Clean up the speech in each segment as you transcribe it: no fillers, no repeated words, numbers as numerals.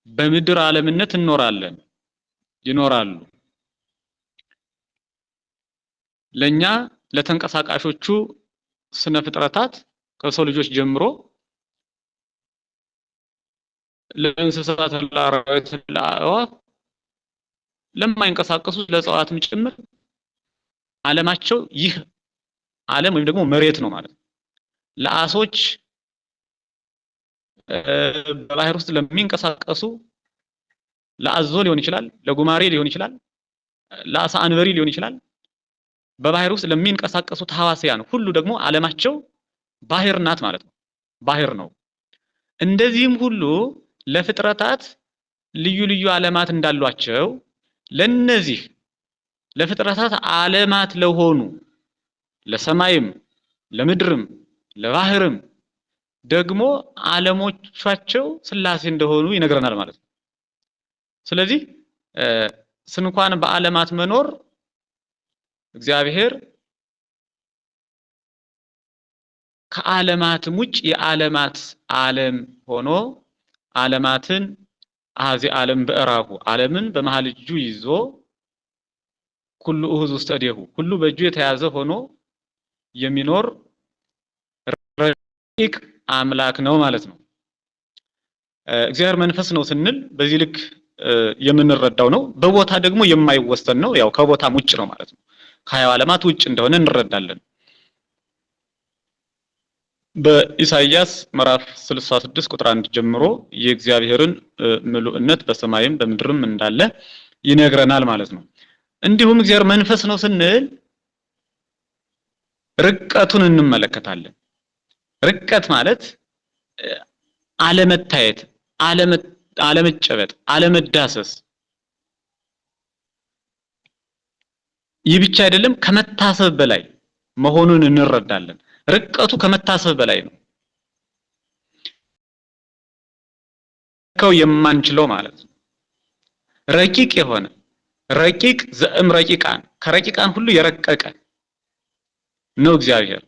በምድር ዓለምነት እንኖራለን ይኖራሉ። ለኛ ለተንቀሳቃሾቹ ስነ ፍጥረታት ከሰው ልጆች ጀምሮ ለእንስሳት ለአራዊት ለአዕዋፍ ለማይንቀሳቀሱ ለእጽዋትም ጭምር ዓለማቸው ይህ ዓለም ወይም ደግሞ መሬት ነው ማለት ነው። ለአሶች በባህር ውስጥ ለሚንቀሳቀሱ ለአዞ ሊሆን ይችላል፣ ለጉማሬ ሊሆን ይችላል፣ ለአሳ አንበሪ ሊሆን ይችላል። በባህር ውስጥ ለሚንቀሳቀሱት ሐዋሲያን ሁሉ ደግሞ ዓለማቸው ባህር ናት ማለት ነው። ባህር ነው። እንደዚህም ሁሉ ለፍጥረታት ልዩ ልዩ ዓለማት እንዳሏቸው ለነዚህ ለፍጥረታት ዓለማት ለሆኑ ለሰማይም ለምድርም ለባህርም ደግሞ ዓለሞቻቸው ሥላሴ እንደሆኑ ይነግረናል ማለት ነው። ስለዚህ ስንኳን በዓለማት መኖር እግዚአብሔር ከዓለማትም ውጭ የዓለማት ዓለም ሆኖ ዓለማትን አሐዜ ዓለም በእራሁ ዓለምን በመሃል እጁ ይዞ ኩሉ እሁዝ ውስተ እዴሁ ሁሉ በእጁ የተያዘ ሆኖ የሚኖር ረቂቅ አምላክ ነው ማለት ነው። እግዚአብሔር መንፈስ ነው ስንል በዚህ ልክ የምንረዳው ነው። በቦታ ደግሞ የማይወሰን ነው። ያው ከቦታም ውጭ ነው ማለት ነው። ከሀያው ዓለማት ውጭ እንደሆነ እንረዳለን። በኢሳይያስ ምዕራፍ 66 ቁጥር 1 ጀምሮ የእግዚአብሔርን ምሉእነት በሰማይም በምድርም እንዳለ ይነግረናል ማለት ነው። እንዲሁም እግዚአብሔር መንፈስ ነው ስንል ርቀቱን እንመለከታለን። ርቀት ማለት አለመታየት፣ አለመጨበጥ፣ አለመዳሰስ። ይህ ብቻ አይደለም፣ ከመታሰብ በላይ መሆኑን እንረዳለን። ርቀቱ ከመታሰብ በላይ ነው። ከው የማንችለው ማለት ነው። ረቂቅ የሆነ ረቂቅ ዘእም ረቂቃን ከረቂቃን ሁሉ የረቀቀ ነው እግዚአብሔር።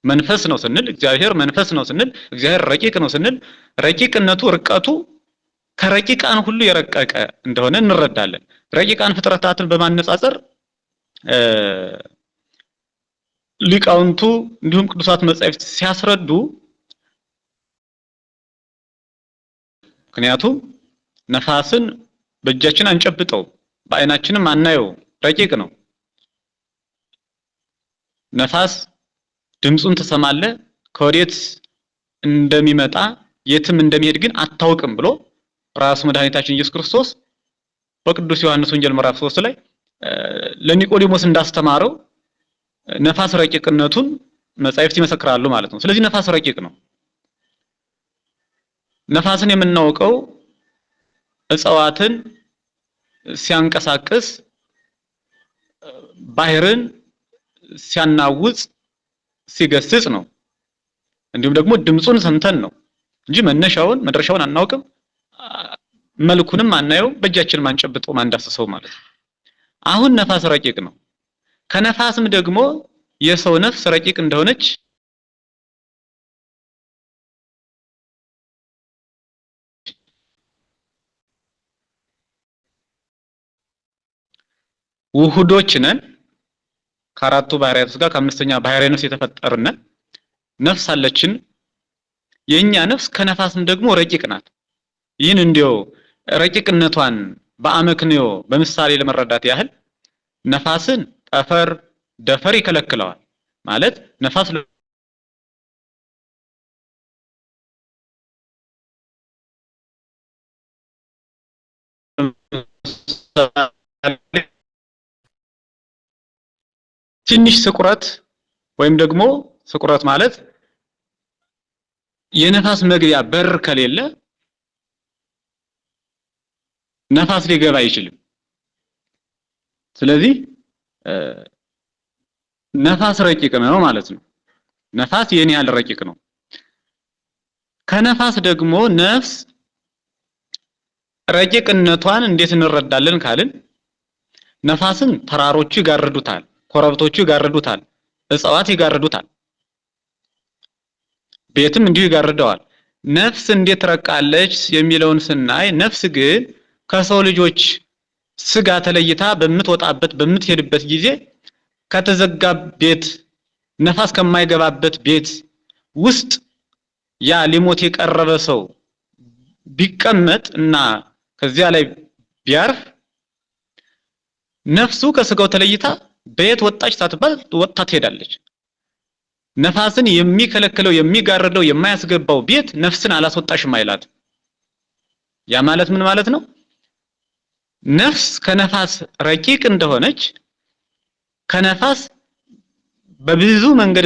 መንፈስ ነው ስንል እግዚአብሔር መንፈስ ነው ስንል እግዚአብሔር ረቂቅ ነው ስንል ረቂቅነቱ ርቀቱ ከረቂቃን ሁሉ የረቀቀ እንደሆነ እንረዳለን። ረቂቃን ፍጥረታትን በማነጻጸር ሊቃውንቱ እንዲሁም ቅዱሳት መጻሕፍት ሲያስረዱ ምክንያቱም ነፋስን በእጃችን አንጨብጠው በአይናችንም አናየው፣ ረቂቅ ነው። ነፋስ ድምጹን ትሰማለህ፣ ከወዴት እንደሚመጣ የትም እንደሚሄድ ግን አታውቅም ብሎ ራሱ መድኃኒታችን ኢየሱስ ክርስቶስ በቅዱስ ዮሐንስ ወንጌል ምዕራፍ 3 ላይ ለኒቆዲሞስ እንዳስተማረው ነፋስ ረቂቅነቱን መጻሕፍት ይመሰክራሉ ማለት ነው። ስለዚህ ነፋስ ረቂቅ ነው። ነፋስን የምናውቀው እጽዋትን ሲያንቀሳቅስ፣ ባህርን ሲያናውጽ፣ ሲገስጽ ነው። እንዲሁም ደግሞ ድምጹን ሰምተን ነው እንጂ መነሻውን መድረሻውን አናውቅም፣ መልኩንም አናየው፣ በእጃችን ማንጨብጠው ማንዳስሰው ማለት ነው። አሁን ነፋስ ረቂቅ ነው። ከነፋስም ደግሞ የሰው ነፍስ ረቂቅ እንደሆነች ውሁዶች ነን። ከአራቱ ባህሪያት ጋር ከአምስተኛ ባህሪያ ነፍስ የተፈጠርን ነፍስ አለችን። የኛ ነፍስ ከነፋስም ደግሞ ረቂቅ ናት። ይህን እንዲያው ረቂቅነቷን በአመክንዮ በምሳሌ ለመረዳት ያህል ነፋስን ጠፈር ደፈር ይከለክለዋል ማለት ነፋስ ትንሽ ስቁረት ወይም ደግሞ ስቁረት ማለት የነፋስ መግቢያ በር ከሌለ ነፋስ ሊገባ አይችልም። ስለዚህ ነፋስ ረቂቅ ነው ማለት ነው። ነፋስ የኔ ያህል ረቂቅ ነው። ከነፋስ ደግሞ ነፍስ ረቂቅነቷን እንዴት እንረዳለን ካልን ነፋስን ተራሮቹ ይጋርዱታል፣ ኮረብቶቹ ይጋርዱታል፣ እጽዋት ይጋርዱታል፣ ቤትም እንዲሁ ይጋርደዋል። ነፍስ እንዴት ትረቃለች የሚለውን ስናይ ነፍስ ግን ከሰው ልጆች ስጋ ተለይታ በምትወጣበት በምትሄድበት ጊዜ ከተዘጋ ቤት ነፋስ ከማይገባበት ቤት ውስጥ ያ ሊሞት የቀረበ ሰው ቢቀመጥ እና ከዚያ ላይ ቢያርፍ ነፍሱ ከስጋው ተለይታ በየት ወጣች ሳትባል ወጣ ትሄዳለች። ነፋስን የሚከለክለው የሚጋርደው የማያስገባው ቤት ነፍስን አላስወጣሽም አይላት። ያ ማለት ምን ማለት ነው? ነፍስ ከነፋስ ረቂቅ እንደሆነች ከነፋስ በብዙ መንገድ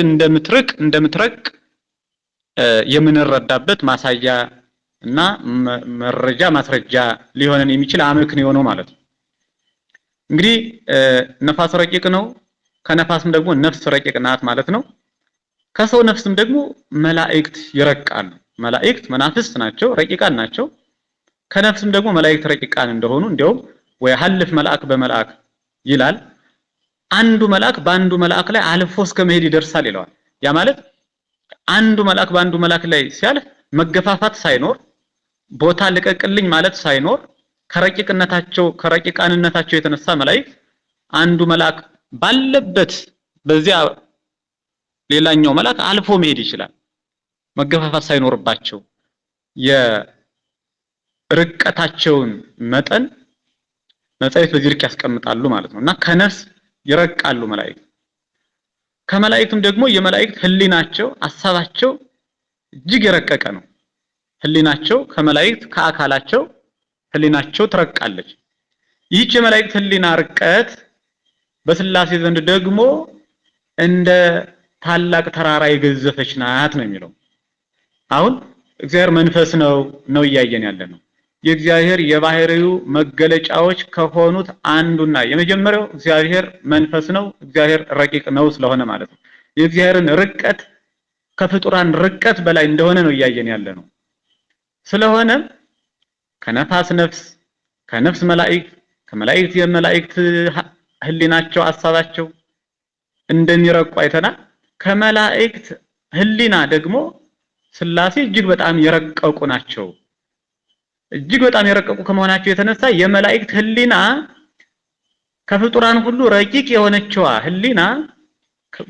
እንደምትረቅ የምንረዳበት ማሳያ እና መረጃ ማስረጃ ሊሆነን የሚችል አመክንዮ ነው ማለት ነው። እንግዲህ ነፋስ ረቂቅ ነው፣ ከነፋስም ደግሞ ነፍስ ረቂቅ ናት ማለት ነው። ከሰው ነፍስም ደግሞ መላእክት ይረቃሉ። መላእክት መናፍስት ናቸው፣ ረቂቃን ናቸው። ከነፍስም ደግሞ መላእክት ረቂቃን እንደሆኑ እንዲያውም ወይሐልፍ መልአክ በመልአክ ይላል። አንዱ መልአክ በአንዱ መልአክ ላይ አልፎ እስከ መሄድ ይደርሳል ይለዋል። ያ ማለት አንዱ መልአክ በአንዱ መልአክ ላይ ሲያልፍ መገፋፋት ሳይኖር ቦታ ልቀቅልኝ ማለት ሳይኖር ከረቂቃንነታቸው የተነሳ መላእክት አንዱ መልአክ ባለበት በዚያ ሌላኛው መልአክ አልፎ መሄድ ይችላል መገፋፋት ሳይኖርባቸው የርቀታቸውን መጠን መጻሕፍት በዚህ ልክ ያስቀምጣሉ ማለት ነው። እና ከነፍስ ይረቃሉ መላእክት። ከመላእክትም ደግሞ የመላእክት ህሊናቸው ሐሳባቸው እጅግ የረቀቀ ነው። ህሊናቸው ከመላእክት ከአካላቸው ህሊናቸው ትረቃለች። ይህች የመላእክት ህሊና ርቀት በስላሴ ዘንድ ደግሞ እንደ ታላቅ ተራራ የገዘፈች ናት ነው የሚለው። አሁን እግዚአብሔር መንፈስ ነው እያየን ያለ ነው። የእግዚአብሔር የባህሪው መገለጫዎች ከሆኑት አንዱና የመጀመሪያው እግዚአብሔር መንፈስ ነው፣ እግዚአብሔር ረቂቅ ነው ስለሆነ ማለት ነው። የእግዚአብሔርን ርቀት ከፍጡራን ርቀት በላይ እንደሆነ ነው እያየን ያለ ነው። ስለሆነ ከነፋስ ነፍስ፣ ከነፍስ መላእክት፣ ከመላእክት የመላእክት ህሊናቸው ሐሳባቸው እንደሚረቁ አይተናል። ከመላእክት ህሊና ደግሞ ስላሴ እጅግ በጣም የረቀቁ ናቸው። እጅግ በጣም የረቀቁ ከመሆናቸው የተነሳ የመላእክት ህሊና ከፍጡራን ሁሉ ረቂቅ የሆነችዋ ህሊና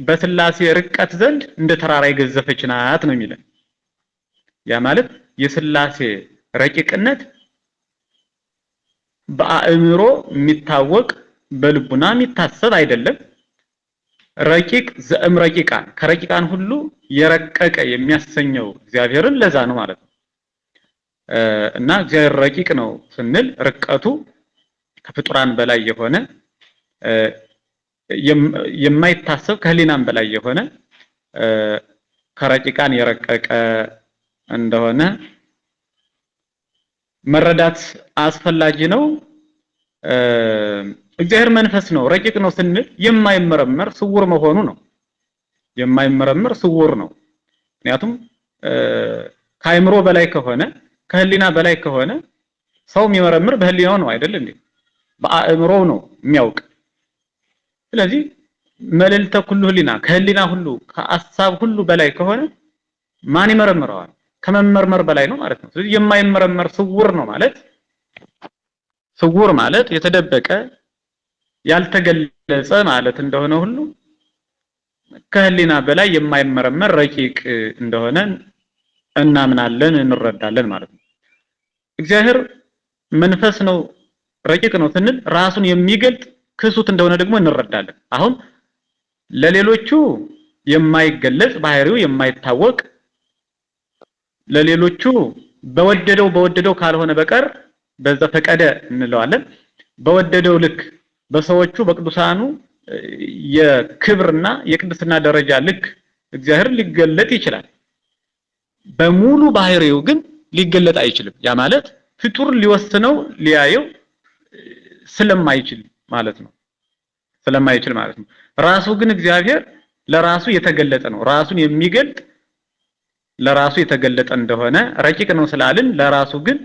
በስላሴ ርቀት ዘንድ እንደ ተራራ የገዘፈች ናት ነው የሚለን። ያ ማለት የስላሴ ረቂቅነት በአእምሮ የሚታወቅ በልቡና የሚታሰብ አይደለም። ረቂቅ ዘእም ረቂቃን ከረቂቃን ሁሉ የረቀቀ የሚያሰኘው እግዚአብሔርን ለዛ ነው ማለት ነው። እና እግዚአብሔር ረቂቅ ነው ስንል ርቀቱ ከፍጡራን በላይ የሆነ የማይታሰብ ከህሊናም በላይ የሆነ ከረቂቃን የረቀቀ እንደሆነ መረዳት አስፈላጊ ነው። እግዚአብሔር መንፈስ ነው ረቂቅ ነው ስንል የማይመረመር ስውር መሆኑ ነው። የማይመረመር ስውር ነው። ምክንያቱም ከአእምሮ በላይ ከሆነ ከህሊና በላይ ከሆነ ሰው የሚመረምር በህሊናው ነው አይደል እንዴ? በአእምሮው ነው የሚያውቅ። ስለዚህ መልዕልተ ኩሉ ህሊና ከህሊና ሁሉ ከሐሳብ ሁሉ በላይ ከሆነ ማን ይመረምረዋል? ከመመርመር በላይ ነው ማለት ነው። ስለዚህ የማይመረመር ስውር ነው ማለት ስውር ማለት የተደበቀ ያልተገለጸ ማለት እንደሆነ ሁሉ ከህሊና በላይ የማይመረመር ረቂቅ እንደሆነ እናምናለን እንረዳለን ማለት ነው። እግዚአብሔር መንፈስ ነው ረቂቅ ነው ስንል ራሱን የሚገልጥ ክሱት እንደሆነ ደግሞ እንረዳለን። አሁን ለሌሎቹ የማይገለጽ ባህሪው የማይታወቅ ለሌሎቹ በወደደው ካልሆነ በቀር በዘፈቀደ እንለዋለን በወደደው ልክ በሰዎቹ በቅዱሳኑ የክብርና የቅድስና ደረጃ ልክ እግዚአብሔር ሊገለጥ ይችላል። በሙሉ ባህሪው ግን ሊገለጥ አይችልም። ያ ማለት ፍጡር ሊወስነው ሊያየው ስለማይችል ማለት ነው። ራሱ ግን እግዚአብሔር ለራሱ የተገለጠ ነው። ራሱን የሚገልጥ ለራሱ የተገለጠ እንደሆነ ረቂቅ ነው ስላልን ለራሱ ግን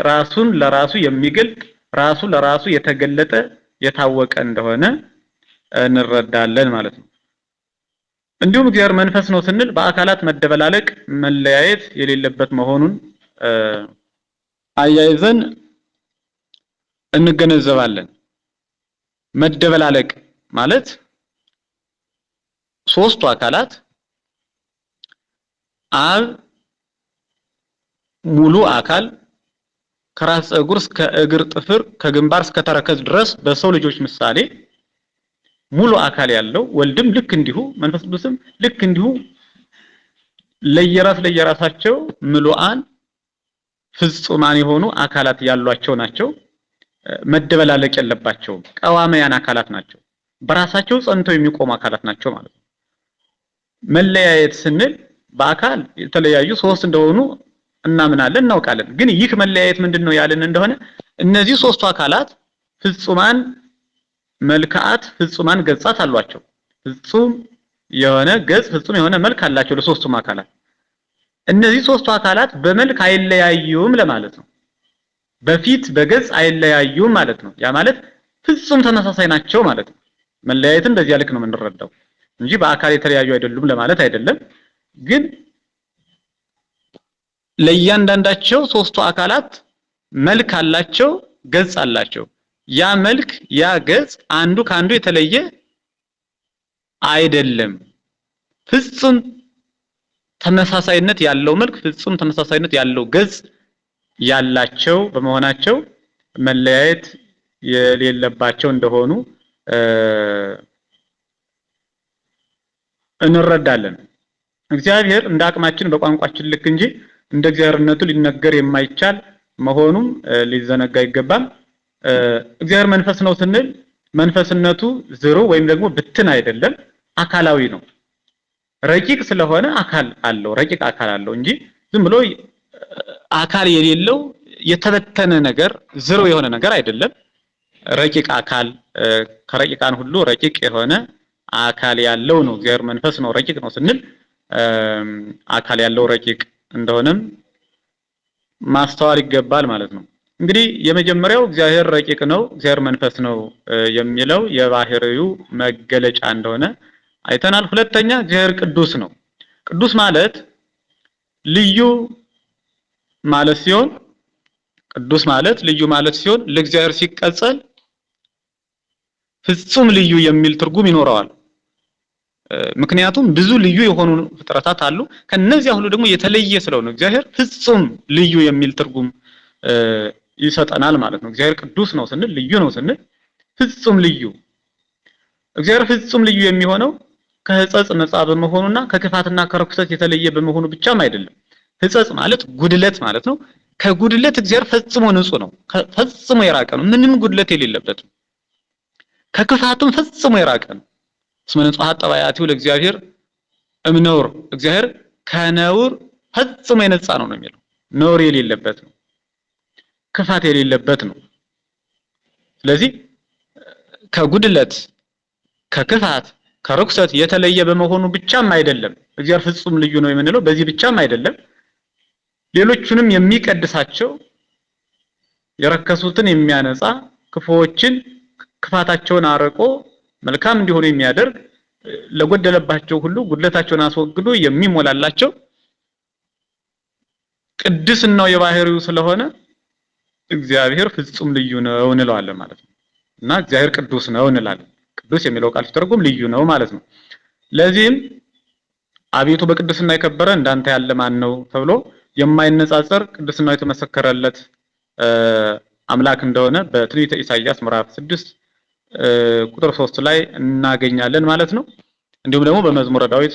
ራሱን ለራሱ የሚገልጥ ራሱ ለራሱ የተገለጠ የታወቀ እንደሆነ እንረዳለን ማለት ነው። እንዲሁም እግዚአብሔር መንፈስ ነው ስንል በአካላት መደበላለቅ መለያየት የሌለበት መሆኑን አያይዘን እንገነዘባለን። መደበላለቅ ማለት ሶስቱ አካላት አብ ሙሉ አካል ከራስ ፀጉር እስከ እግር ጥፍር ከግንባር እስከ ተረከዝ ድረስ በሰው ልጆች ምሳሌ ሙሉ አካል ያለው ወልድም ልክ እንዲሁ መንፈስ ቅዱስም ልክ እንዲሁ ለየራሳቸው ምሉአን ፍጹማን የሆኑ አካላት ያሏቸው ናቸው። መደበላለቅ የለባቸውም። ቀዋማያን አካላት ናቸው። በራሳቸው ጸንተው የሚቆሙ አካላት ናቸው ማለት ነው። መለያየት ስንል በአካል የተለያዩ ሶስት እንደሆኑ እናምናለን እናውቃለን። ግን ይህ መለያየት ምንድነው ያለን እንደሆነ እነዚህ ሶስቱ አካላት ፍጹማን መልክዓት ፍጹማን ገጻት አሏቸው። ፍጹም የሆነ ገጽ ፍጹም የሆነ መልክ አላቸው ለሶስቱም አካላት። እነዚህ ሶስቱ አካላት በመልክ አይለያዩም ለማለት ነው። በፊት በገጽ አይለያዩም ማለት ነው። ያ ማለት ፍጹም ተመሳሳይ ናቸው ማለት ነው። መለያየትን በዚያ ልክ ነው የምንረዳው እንጂ በአካል የተለያዩ አይደሉም ለማለት አይደለም። ግን ለእያንዳንዳቸው ሶስቱ አካላት መልክ አላቸው፣ ገጽ አላቸው። ያ መልክ ያ ገጽ አንዱ ካንዱ የተለየ አይደለም። ፍጹም ተመሳሳይነት ያለው መልክ ፍጹም ተመሳሳይነት ያለው ገጽ ያላቸው በመሆናቸው መለያየት የሌለባቸው እንደሆኑ እንረዳለን። እግዚአብሔር እንደ አቅማችን በቋንቋችን ልክ እንጂ እንደ እግዚአብሔርነቱ ሊነገር የማይቻል መሆኑም ሊዘነጋ ይገባል። እግዚአብሔር መንፈስ ነው ስንል መንፈስነቱ ዝሩ ወይም ደግሞ ብትን አይደለም፣ አካላዊ ነው። ረቂቅ ስለሆነ አካል አለው፣ ረቂቅ አካል አለው እንጂ ዝም ብሎ አካል የሌለው የተበተነ ነገር ዝሩ የሆነ ነገር አይደለም። ረቂቅ አካል ከረቂቃን ሁሉ ረቂቅ የሆነ አካል ያለው ነው። እግዚአብሔር መንፈስ ነው ረቂቅ ነው ስንል አካል ያለው ረቂቅ እንደሆነም ማስተዋል ይገባል ማለት ነው። እንግዲህ የመጀመሪያው እግዚአብሔር ረቂቅ ነው፣ እግዚአብሔር መንፈስ ነው የሚለው የባህሪው መገለጫ እንደሆነ አይተናል። ሁለተኛ እግዚአብሔር ቅዱስ ነው። ቅዱስ ማለት ልዩ ማለት ሲሆን ቅዱስ ማለት ልዩ ማለት ሲሆን ለእግዚአብሔር ሲቀጸል ፍጹም ልዩ የሚል ትርጉም ይኖረዋል። ምክንያቱም ብዙ ልዩ የሆኑ ፍጥረታት አሉ። ከነዚያ ሁሉ ደግሞ የተለየ ስለሆነ እግዚአብሔር ፍጹም ልዩ የሚል ትርጉም ይሰጠናል ማለት ነው። እግዚአብሔር ቅዱስ ነው ስንል ልዩ ነው ስንል ፍጹም ልዩ። እግዚአብሔር ፍጹም ልዩ የሚሆነው ከሕጸጽ ነፃ በመሆኑና ከክፋትና ከርኩሰት የተለየ በመሆኑ ብቻም አይደለም። ሕጸጽ ማለት ጉድለት ማለት ነው። ከጉድለት እግዚአብሔር ፈጽሞ ንጹህ ነው፣ ፈጽሞ የራቀ ነው፣ ምንም ጉድለት የሌለበት ነው። ከክፋቱም ፈጽሞ የራቀ ነው። እስመ ንጹሐት ጠባያቲሁ ለእግዚአብሔር እምነውር፣ እግዚአብሔር ከነውር ፈጽሞ የነጻ ነው የሚለው። ነውር የሌለበት ነው፣ ክፋት የሌለበት ነው። ስለዚህ ከጉድለት ከክፋት ከርኩሰት የተለየ በመሆኑ ብቻም አይደለም እግዚአብሔር ፍጹም ልዩ ነው የምንለው። በዚህ ብቻም አይደለም፣ ሌሎቹንም የሚቀድሳቸው የረከሱትን የሚያነጻ ክፉዎችን ክፋታቸውን አርቆ መልካም እንዲሆኑ የሚያደርግ ለጎደለባቸው ሁሉ ጉድለታቸውን አስወግዶ የሚሞላላቸው ቅድስናው የባህሪው ስለሆነ እግዚአብሔር ፍጹም ልዩ ነው እንለዋለን ማለት ነው። እና እግዚአብሔር ቅዱስ ነው እንላለን። ቅዱስ የሚለው ቃል ሲተረጎም ልዩ ነው ማለት ነው። ለዚህም አቤቱ በቅድስና የከበረ እንዳንተ ያለ ማን ነው ተብሎ የማይነጻጸር ቅድስናው የተመሰከረለት አምላክ እንደሆነ በትንቢተ ኢሳይያስ ምዕራፍ 6 ቁጥር 3 ላይ እናገኛለን ማለት ነው። እንዲሁም ደግሞ በመዝሙረ ዳዊት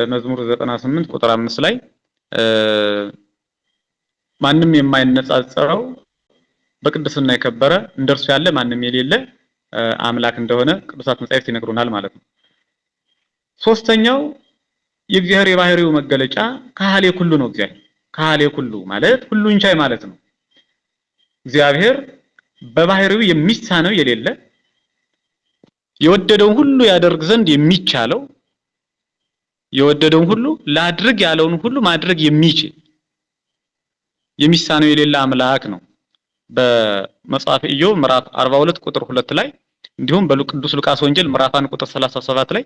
መዝሙር 98 ቁጥር 5 ላይ ማንም የማይነጻጸረው በቅድስና የከበረ እንደርሱ ያለ ማንም የሌለ አምላክ እንደሆነ ቅዱሳት መጻሕፍት ይነግሩናል ማለት ነው። ሶስተኛው የእግዚአብሔር የባህሪው መገለጫ ካህሌ ኩሉ ነው። እግዚአብሔር ካህሌ ኩሉ ማለት ሁሉን ቻይ ማለት ነው። እግዚአብሔር በባህሪው የሚሳነው የሌለ የወደደውን ሁሉ ያደርግ ዘንድ የሚቻለው የወደደውን ሁሉ ላድርግ ያለውን ሁሉ ማድረግ የሚችል የሚሳነው የሌለ አምላክ ነው። በመጽሐፈ ኢዮብ ምዕራፍ 42 ቁጥር 2 ላይ እንዲሁም በቅዱስ ሉቃስ ወንጌል ምዕራፍ 1 ቁጥር 37 ላይ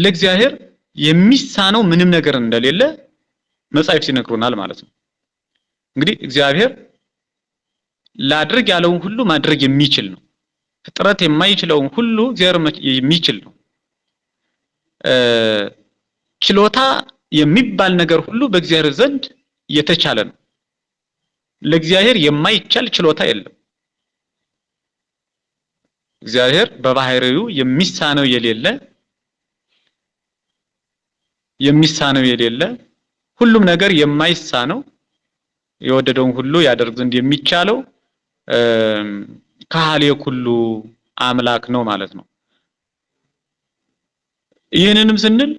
ለእግዚአብሔር የሚሳነው ምንም ነገር እንደሌለ መጻሕፍት ይነግሩናል ማለት ነው። እንግዲህ እግዚአብሔር ላድርግ ያለውን ሁሉ ማድረግ የሚችል ነው። ፍጥረት የማይችለውን ሁሉ እግዚአብሔር የሚችል ነው። ችሎታ የሚባል ነገር ሁሉ በእግዚአብሔር ዘንድ የተቻለ ነው። ለእግዚአብሔር የማይቻል ችሎታ የለም። እግዚአብሔር በባህሪው የሚሳነው የሌለ ሁሉም ነገር የማይሳነው የወደደውን ሁሉ ያደርግ ዘንድ የሚቻለው ካህሌ ኩሉ አምላክ ነው ማለት ነው። ይህንንም ስንል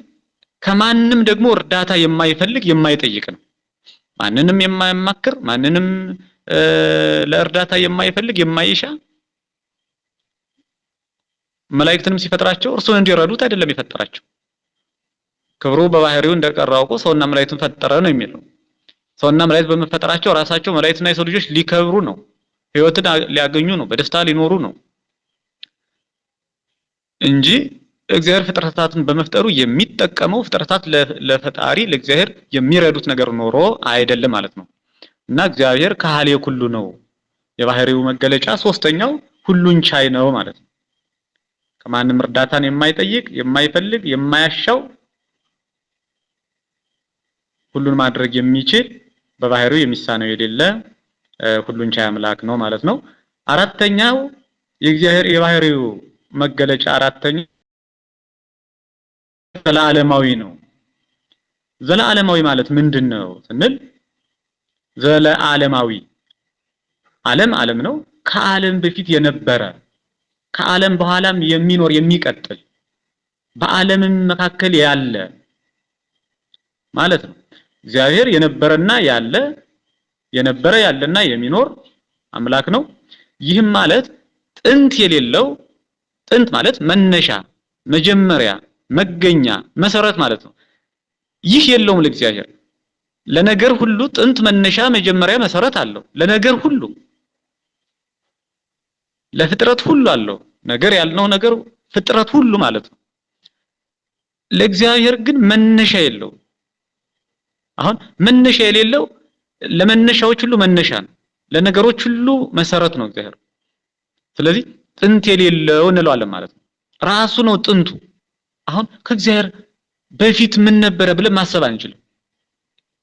ከማንም ደግሞ እርዳታ የማይፈልግ የማይጠይቅ ነው። ማንንም የማያማክር ማንንም ለእርዳታ የማይፈልግ የማይሻ መላእክትንም ሲፈጥራቸው እርሱን እንዲረዱት አይደለም የፈጠራቸው። ክብሩ በባህሪው እንደቀራው ሰውና መላእክትን ፈጠረ ነው የሚለው። ሰውና መላእክት በመፈጠራቸው ራሳቸው መላእክትና የሰው ልጆች ሊከብሩ ነው፣ ሕይወትን ሊያገኙ ነው፣ በደስታ ሊኖሩ ነው እንጂ እግዚአብሔር ፍጥረታትን በመፍጠሩ የሚጠቀመው ፍጥረታት ለፈጣሪ ለእግዚአብሔር የሚረዱት ነገር ኖሮ አይደለም ማለት ነው። እና እግዚአብሔር ካህሌ ኩሉ ነው። የባህሪው መገለጫ ሶስተኛው ሁሉን ቻይ ነው ማለት ነው። ከማንም እርዳታን የማይጠይቅ የማይፈልግ የማያሻው ሁሉን ማድረግ የሚችል በባህሪው የሚሳነው የሌለ ሁሉን ቻይ አምላክ ነው ማለት ነው። አራተኛው የእግዚአብሔር የባህሪው መገለጫ አራተኛው ዘለዓለማዊ ነው። ዘለዓለማዊ ማለት ምንድነው ስንል ዘለዓለማዊ ዓለም ነው። ከዓለም በፊት የነበረ ከዓለም በኋላም የሚኖር የሚቀጥል በዓለምም መካከል ያለ ማለት ነው። እግዚአብሔር የነበረና ያለና የሚኖር አምላክ ነው። ይህም ማለት ጥንት የሌለው ጥንት ማለት መነሻ፣ መጀመሪያ፣ መገኛ፣ መሰረት ማለት ነው። ይህ የለውም ለእግዚአብሔር። ለነገር ሁሉ ጥንት፣ መነሻ፣ መጀመሪያ፣ መሰረት አለው። ለነገር ሁሉ ለፍጥረት ሁሉ አለው። ነገር ያልነው ነገር ፍጥረት ሁሉ ማለት ነው። ለእግዚአብሔር ግን መነሻ የለውም። አሁን መነሻ የሌለው ለመነሻዎች ሁሉ መነሻ ነው፣ ለነገሮች ሁሉ መሰረት ነው እግዚአብሔር። ስለዚህ ጥንት የሌለው እንለዋለን ማለት ነው። ራሱ ነው ጥንቱ። አሁን ከእግዚአብሔር በፊት ምን ነበረ ብለን ማሰብ አንችልም።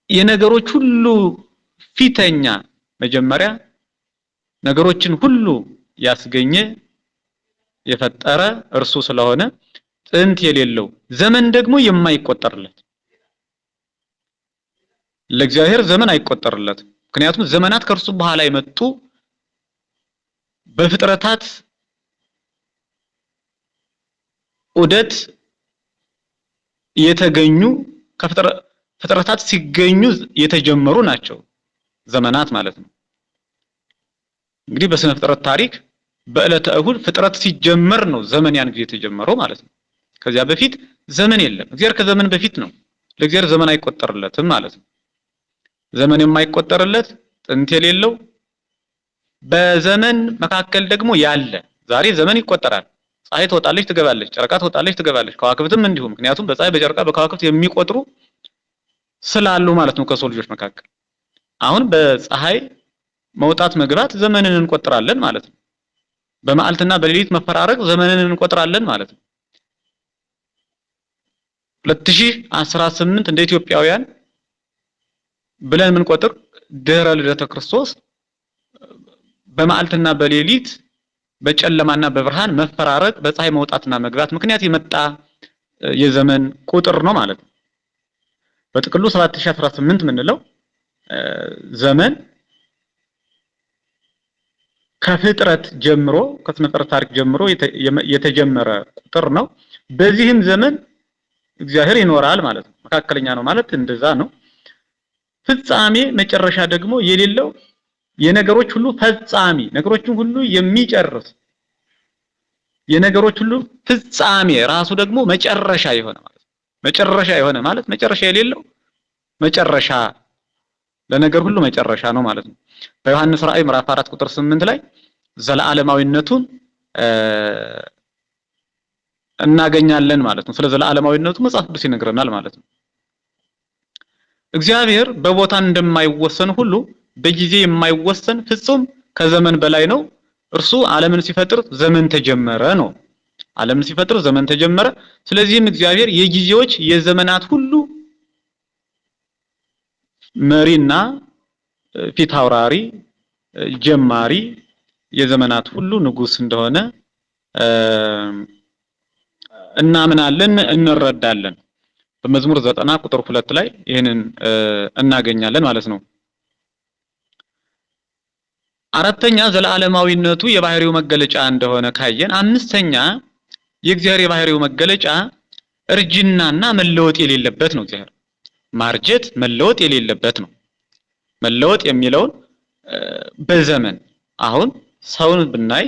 የነገሮች ሁሉ ፊተኛ መጀመሪያ ነገሮችን ሁሉ ያስገኘ የፈጠረ እርሱ ስለሆነ ጥንት የሌለው ዘመን ደግሞ የማይቆጠርለት ለእግዚአብሔር ዘመን አይቆጠርለትም። ምክንያቱም ዘመናት ከእርሱ በኋላ የመጡ በፍጥረታት ዑደት የተገኙ ፍጥረታት ሲገኙ የተጀመሩ ናቸው ዘመናት ማለት ነው። እንግዲህ በስነ ፍጥረት ታሪክ በዕለተ እሁድ ፍጥረት ሲጀመር ነው ዘመን ያን ጊዜ የተጀመረው ማለት ነው። ከዚያ በፊት ዘመን የለም። እግዚአብሔር ከዘመን በፊት ነው። ለእግዚአብሔር ዘመን አይቆጠርለትም ማለት ነው። ዘመን የማይቆጠርለት ጥንት የሌለው በዘመን መካከል ደግሞ ያለ ዛሬ ዘመን ይቆጠራል። ፀሐይ ትወጣለች ትገባለች፣ ጨረቃ ትወጣለች ትገባለች፣ ከዋክብትም እንዲሁ። ምክንያቱም በፀሐይ በጨረቃ በከዋክብት የሚቆጥሩ ስላሉ ማለት ነው ከሰው ልጆች መካከል። አሁን በፀሐይ መውጣት መግባት ዘመንን እንቆጥራለን ማለት ነው። በመዓልትና በሌሊት መፈራረቅ ዘመንን እንቆጥራለን ማለት ነው። 2018 እንደ ኢትዮጵያውያን ብለን የምንቆጥር ድህረ ልደተ ክርስቶስ በመዓልትና በሌሊት በጨለማና በብርሃን መፈራረቅ በፀሐይ መውጣትና መግባት ምክንያት የመጣ የዘመን ቁጥር ነው ማለት ነው። በጥቅሉ 7018 የምንለው ዘመን ከፍጥረት ጀምሮ ከስነ ፍጥረት ታሪክ ጀምሮ የተጀመረ ቁጥር ነው። በዚህም ዘመን እግዚአብሔር ይኖራል ማለት ነው። መካከለኛ ነው ማለት እንደዛ ነው። ፍጻሜ መጨረሻ ደግሞ የሌለው የነገሮች ሁሉ ፈጻሚ ነገሮችን ሁሉ የሚጨርስ የነገሮች ሁሉ ፍጻሜ ራሱ ደግሞ መጨረሻ የሆነ ማለት ነው። መጨረሻ የሆነ ማለት መጨረሻ የሌለው መጨረሻ ለነገር ሁሉ መጨረሻ ነው ማለት ነው። በዮሐንስ ራእይ ምዕራፍ 4 ቁጥር 8 ላይ ዘለዓለማዊነቱን እናገኛለን ማለት ነው። ስለዚህ ለዓለማዊነቱ መጽሐፍ ቅዱስ ይነግረናል ማለት ነው። እግዚአብሔር በቦታ እንደማይወሰን ሁሉ በጊዜ የማይወሰን ፍጹም ከዘመን በላይ ነው። እርሱ ዓለምን ሲፈጥር ዘመን ተጀመረ ነው። ዓለምን ሲፈጥር ዘመን ተጀመረ። ስለዚህም እግዚአብሔር የጊዜዎች የዘመናት ሁሉ መሪና ፊት አውራሪ ጀማሪ የዘመናት ሁሉ ንጉስ እንደሆነ እናምናለን እንረዳለን። በመዝሙር 90 ቁጥር 2 ላይ ይሄንን እናገኛለን ማለት ነው። አራተኛ ዘላለማዊነቱ የባህሪው መገለጫ እንደሆነ ካየን፣ አምስተኛ የእግዚአብሔር የባህሪው መገለጫ እርጅናና መለወጥ የሌለበት ነው። እግዚአብሔር ማርጀት መለወጥ የሌለበት ነው። መለወጥ የሚለውን በዘመን አሁን ሰውን ብናይ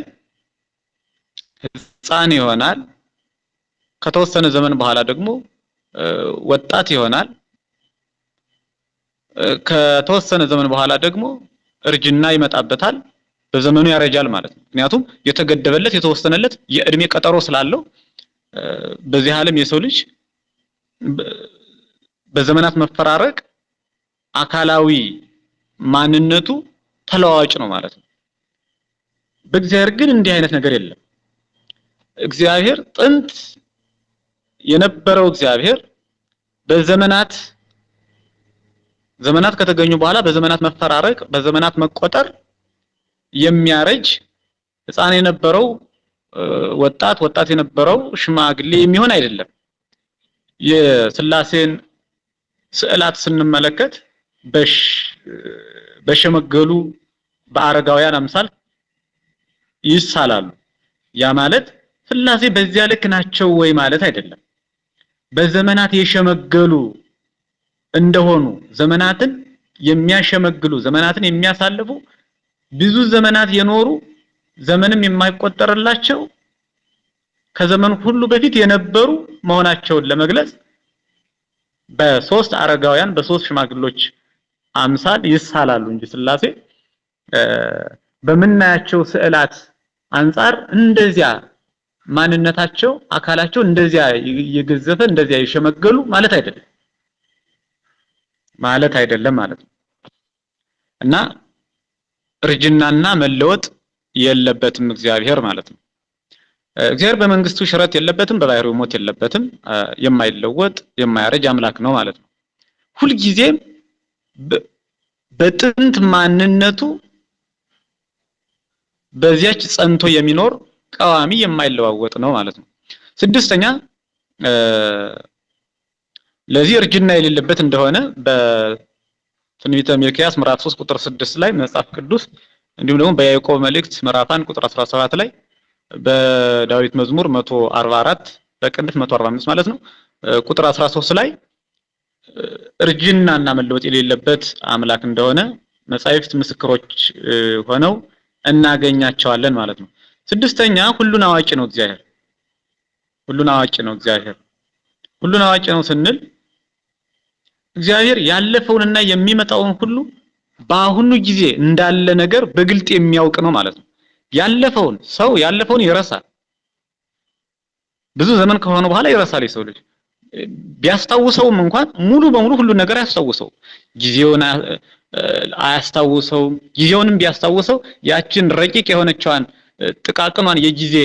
ህፃን ይሆናል፣ ከተወሰነ ዘመን በኋላ ደግሞ ወጣት ይሆናል፣ ከተወሰነ ዘመን በኋላ ደግሞ እርጅና ይመጣበታል፣ በዘመኑ ያረጃል ማለት ነው። ምክንያቱም የተገደበለት የተወሰነለት የእድሜ ቀጠሮ ስላለው በዚህ ዓለም የሰው ልጅ በዘመናት መፈራረቅ አካላዊ ማንነቱ ተለዋዋጭ ነው ማለት ነው። በእግዚአብሔር ግን እንዲህ አይነት ነገር የለም። እግዚአብሔር ጥንት የነበረው እግዚአብሔር በዘመናት ከተገኙ በኋላ በዘመናት መፈራረቅ በዘመናት መቆጠር የሚያረጅ ህፃን የነበረው ወጣት የነበረው ሽማግሌ የሚሆን አይደለም። የሥላሴን ስዕላት ስንመለከት በሸመገሉ በአረጋውያን አምሳል ይሳላሉ። ያ ማለት ሥላሴ በዚያ ልክ ናቸው ወይ ማለት አይደለም። በዘመናት የሸመገሉ እንደሆኑ ዘመናትን የሚያሸመግሉ ዘመናትን የሚያሳልፉ ብዙ ዘመናት የኖሩ ዘመንም የማይቆጠርላቸው ከዘመኑ ሁሉ በፊት የነበሩ መሆናቸውን ለመግለጽ በሶስት አረጋውያን በሶስት ሽማግሎች አምሳል ይሳላሉ እንጂ ሥላሴ በመናያቸው ስዕላት አንፃር እንደዚያ ማንነታቸው አካላቸው እንደዚያ የገዘፈ እንደዚያ የሸመገሉ ማለት አይደለም ማለት ነው። እና እርጅናና መለወጥ የለበትም እግዚአብሔር ማለት ነው። እግዚአብሔር በመንግስቱ ሽረት የለበትም፣ በባህሪው ሞት የለበትም። የማይለወጥ የማያረጅ አምላክ ነው ማለት ነው። ሁል ጊዜ በጥንት ማንነቱ በዚያች ጸንቶ የሚኖር ቃዋሚ የማይለዋወጥ ነው ማለት ነው። ስድስተኛ ለዚህ እርጅና የሌለበት እንደሆነ በትንቢተ ሚክያስ ምዕራፍ 3 ቁጥር 6 ላይ መጽሐፍ ቅዱስ እንዲሁም ደግሞ በያዕቆብ መልእክት ምዕራፍ 1 ቁጥር 17 ላይ በዳዊት መዝሙር 144 በቅንፍ 145 ማለት ነው ቁጥር 13 ላይ እርጅናና መለወጥ የሌለበት አምላክ እንደሆነ መጻሕፍት ምስክሮች ሆነው እናገኛቸዋለን ማለት ነው። ስድስተኛ ሁሉን አዋቂ ነው እግዚአብሔር። ሁሉን አዋቂ ነው እግዚአብሔር። ሁሉን አዋቂ ነው ስንል እግዚአብሔር ያለፈውንና የሚመጣውን ሁሉ በአሁኑ ጊዜ እንዳለ ነገር በግልጥ የሚያውቅ ነው ማለት ነው። ያለፈውን ሰው ያለፈውን ይረሳል። ብዙ ዘመን ከሆነ በኋላ ይረሳል የሰው ልጅ። ቢያስታውሰውም እንኳን ሙሉ በሙሉ ሁሉ ነገር አያስታውሰው። ጊዜውን አያስታውሰው። ጊዜውንም ቢያስታውሰው ያችን ረቂቅ የሆነችዋን ጥቃቅኗን የጊዜ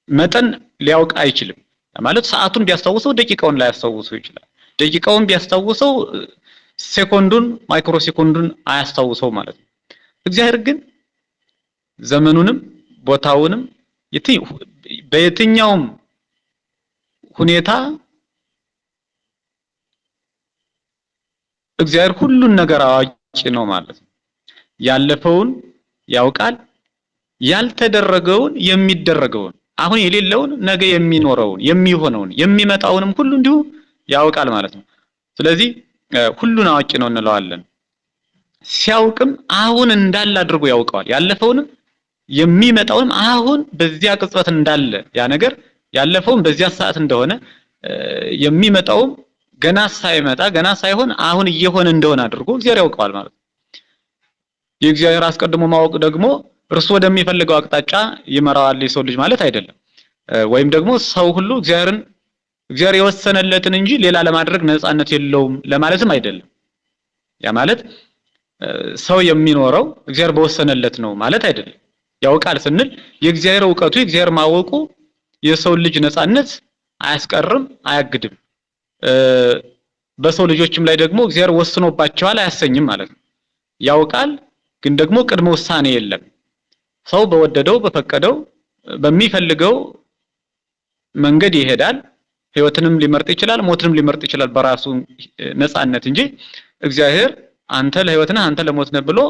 መጠን ሊያውቅ አይችልም። ማለት ሰዓቱን ቢያስታውሰው ደቂቃውን ላይ ያስታውሰው ይችላል። ደቂቃውን ቢያስታውሰው ሴኮንዱን ማይክሮ ሴኮንዱን አያስታውሰው ማለት ነው። እግዚአብሔር ግን ዘመኑንም ቦታውንም በየትኛውም ሁኔታ እግዚአብሔር ሁሉን ነገር አዋቂ ነው ማለት ነው። ያለፈውን ያውቃል፣ ያልተደረገውን የሚደረገውን አሁን የሌለውን ነገ የሚኖረውን የሚሆነውን የሚመጣውንም ሁሉ እንዲሁ ያውቃል ማለት ነው። ስለዚህ ሁሉን አዋቂ ነው እንለዋለን። ሲያውቅም አሁን እንዳለ አድርጎ ያውቀዋል። ያለፈውንም የሚመጣውንም አሁን በዚያ ቅጽበት እንዳለ ያ ነገር ያለፈውን በዚያ ሰዓት እንደሆነ የሚመጣውም ገና ሳይመጣ ገና ሳይሆን አሁን እየሆነ እንደሆነ አድርጎ እግዚአብሔር ያውቀዋል ማለት ነው። የእግዚአብሔር አስቀድሞ ማወቅ ደግሞ እርሱ ወደሚፈልገው አቅጣጫ ይመራዋል የሰው ልጅ ማለት አይደለም። ወይም ደግሞ ሰው ሁሉ እግዚአብሔር የወሰነለትን እንጂ ሌላ ለማድረግ ነፃነት የለውም ለማለትም አይደለም። ያ ማለት ሰው የሚኖረው እግዚአብሔር በወሰነለት ነው ማለት አይደለም። ያውቃል ስንል የእግዚአብሔር ዕውቀቱ የእግዚአብሔር ማወቁ የሰው ልጅ ነፃነት አያስቀርም፣ አያግድም። በሰው ልጆችም ላይ ደግሞ እግዚአብሔር ወስኖባቸዋል አያሰኝም ማለት ነው። ያውቃል ግን ደግሞ ቅድመ ውሳኔ የለም። ሰው በወደደው በፈቀደው በሚፈልገው መንገድ ይሄዳል። ህይወትንም ሊመርጥ ይችላል፣ ሞትንም ሊመርጥ ይችላል በራሱ ነፃነት እንጂ እግዚአብሔር አንተ ለህይወት ነህ አንተ ለሞት ነህ ብሎ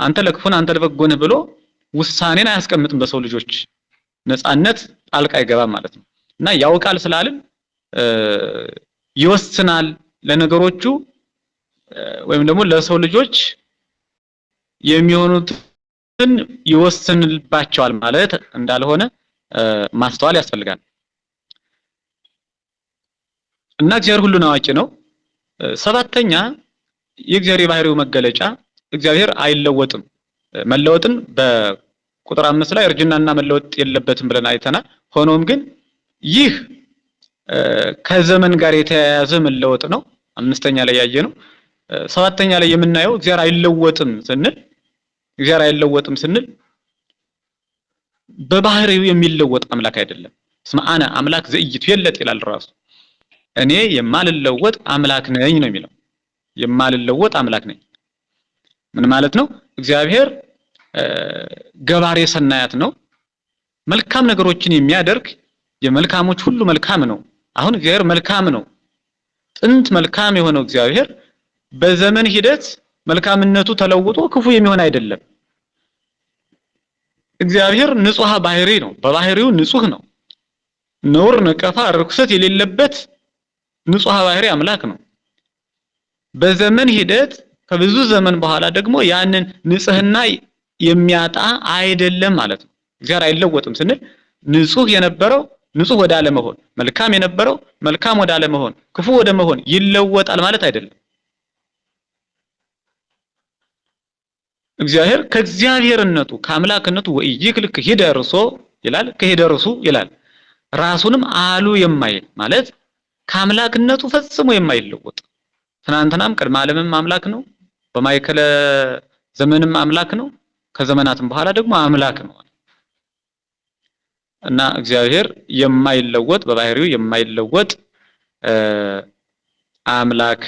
አንተ ለክፉ ነህ አንተ ለበጎ ነህ ብሎ ውሳኔን አያስቀምጥም። በሰው ልጆች ነፃነት ጣልቃ አይገባም ማለት ነው። እና ያውቃል ስላልን ይወስናል ለነገሮቹ ወይም ደግሞ ለሰው ልጆች የሚሆኑትን ይወስንባቸዋል ማለት እንዳልሆነ ማስተዋል ያስፈልጋል። እና እግዚአብሔር ሁሉን አዋቂ ነው። ሰባተኛ የእግዚአብሔር የባህሪው መገለጫ እግዚአብሔር አይለወጥም። መለወጥን በቁጥር 5 ላይ እርጅናና መለወጥ የለበትም ብለን አይተናል። ሆኖም ግን ይህ ከዘመን ጋር የተያያዘ መለወጥ ነው። 5ኛ ላይ ያየነው። 7ኛ ላይ የምናየው እግዚአብሔር አይለወጥም ስንል በባህሪው የሚለወጥ አምላክ አይደለም። እስመ አነ አምላክ ዘኢይትዌለጥ ይላል ራሱ። እኔ የማልለወጥ አምላክ ነኝ ነው የሚለው። የማልለወጥ አምላክ ነኝ ምን ማለት ነው? እግዚአብሔር ገባሬ ሰናያት ነው። መልካም ነገሮችን የሚያደርግ የመልካሞች ሁሉ መልካም ነው። አሁን እግዚአብሔር መልካም ነው። ጥንት መልካም የሆነው እግዚአብሔር በዘመን ሂደት መልካምነቱ ተለውጦ ክፉ የሚሆን አይደለም። እግዚአብሔር ንጹህ ባህሪ ነው። በባህሪው ንጹህ ነው። ነውር፣ ነቀፋ፣ ርኩሰት የሌለበት ንጹህ ባህሪ አምላክ ነው። በዘመን ሂደት ከብዙ ዘመን በኋላ ደግሞ ያንን ንጽህና የሚያጣ አይደለም ማለት ነው። እግዚአብሔር አይለወጥም ስንል ንጹህ የነበረው ንጹህ ወደ አለመሆን፣ መልካም የነበረው መልካም ወደ አለመሆን፣ ክፉ ወደ መሆን ይለወጣል ማለት አይደለም። እግዚአብሔር ከእግዚአብሔርነቱ ከአምላክነቱ ወኢይክልክ ሂደርሶ ይላል፣ ከሂደርሱ ይላል። ራሱንም አሉ የማይል ማለት ከአምላክነቱ ፈጽሞ የማይለወጥ ትናንትናም ቅድመ ዓለምም አምላክ ነው፣ በማይከለ ዘመንም አምላክ ነው፣ ከዘመናትም በኋላ ደግሞ አምላክ ነው። እና እግዚአብሔር የማይለወጥ በባህሪው የማይለወጥ አምላክ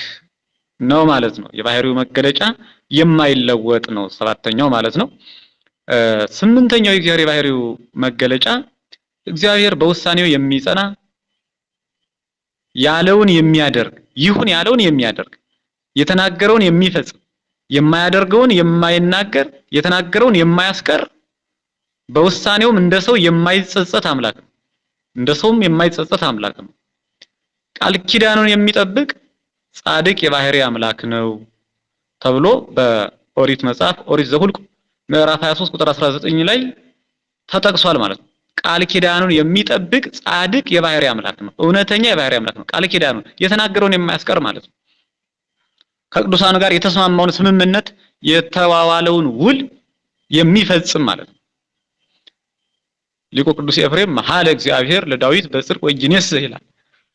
ነው ማለት ነው። የባህሪው መገለጫ የማይለወጥ ነው፣ 7ኛው ማለት ነው። 8ኛው የእግዚአብሔር የባህሪው መገለጫ እግዚአብሔር በውሳኔው የሚጸና ያለውን የሚያደርግ ይሁን ያለውን የሚያደርግ የተናገረውን የሚፈጽም የማያደርገውን የማይናገር የተናገረውን የማያስቀር በውሳኔውም እንደሰው የማይጸጸት አምላክ ነው። እንደሰውም የማይጸጸት አምላክ ነው። ቃል ኪዳኑን የሚጠብቅ ጻድቅ የባህሪ አምላክ ነው ተብሎ በኦሪት መጽሐፍ ኦሪት ዘኍልቍ ምዕራፍ 23 ቁጥር 19 ላይ ተጠቅሷል ማለት ነው። ቃል ኪዳኑን የሚጠብቅ ጻድቅ የባህሪ አምላክ ነው። እውነተኛ የባህሪ አምላክ ነው። ቃል ኪዳኑን የተናገረውን የማያስቀር ማለት ነው። ከቅዱሳኑ ጋር የተስማማውን ስምምነት የተዋዋለውን ውል የሚፈጽም ማለት ነው። ሊቁ ቅዱስ ኤፍሬም መሐለ እግዚአብሔር ለዳዊት በጽድቅ ወኢይኔስህ ይላል።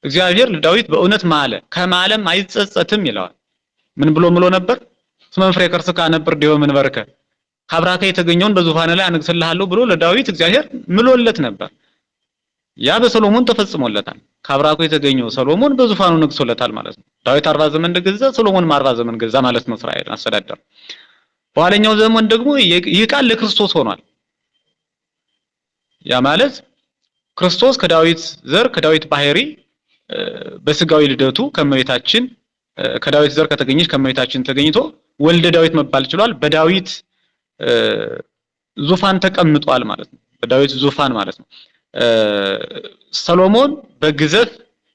እግዚአብሔር ለዳዊት በእውነት ማለ ከማለም አይጸጸትም ይለዋል። ምን ብሎ ምሎ ነበር? እስመ ፍሬ ከርስከ አነብር ዲበ መንበርከ ከአብራከ የተገኘውን በዙፋን ላይ አነግስልሃለሁ ብሎ ለዳዊት እግዚአብሔር ምሎለት ነበር። ያ በሰሎሞን ተፈጽሞለታል። ከአብራኩ የተገኘው ሰሎሞን በዙፋኑ ነግሶለታል ማለት ነው። ዳዊት 40 ዘመን ገዛ፣ ሰሎሞንም 40 ዘመን ገዛ ማለት ነው። እስራኤልን አስተዳደረ። በኋለኛው ዘመን ደግሞ ይህ ቃል ለክርስቶስ ሆኗል። ያ ማለት ክርስቶስ ከዳዊት ዘር ከዳዊት ባህሪ በስጋዊ ልደቱ ከመቤታችን ከዳዊት ዘር ከተገኘች ከመቤታችን ተገኝቶ ወልደ ዳዊት መባል ችሏል። በዳዊት ዙፋን ተቀምጧል ማለት ነው። በዳዊት ዙፋን ማለት ነው። ሰሎሞን በግዘፍ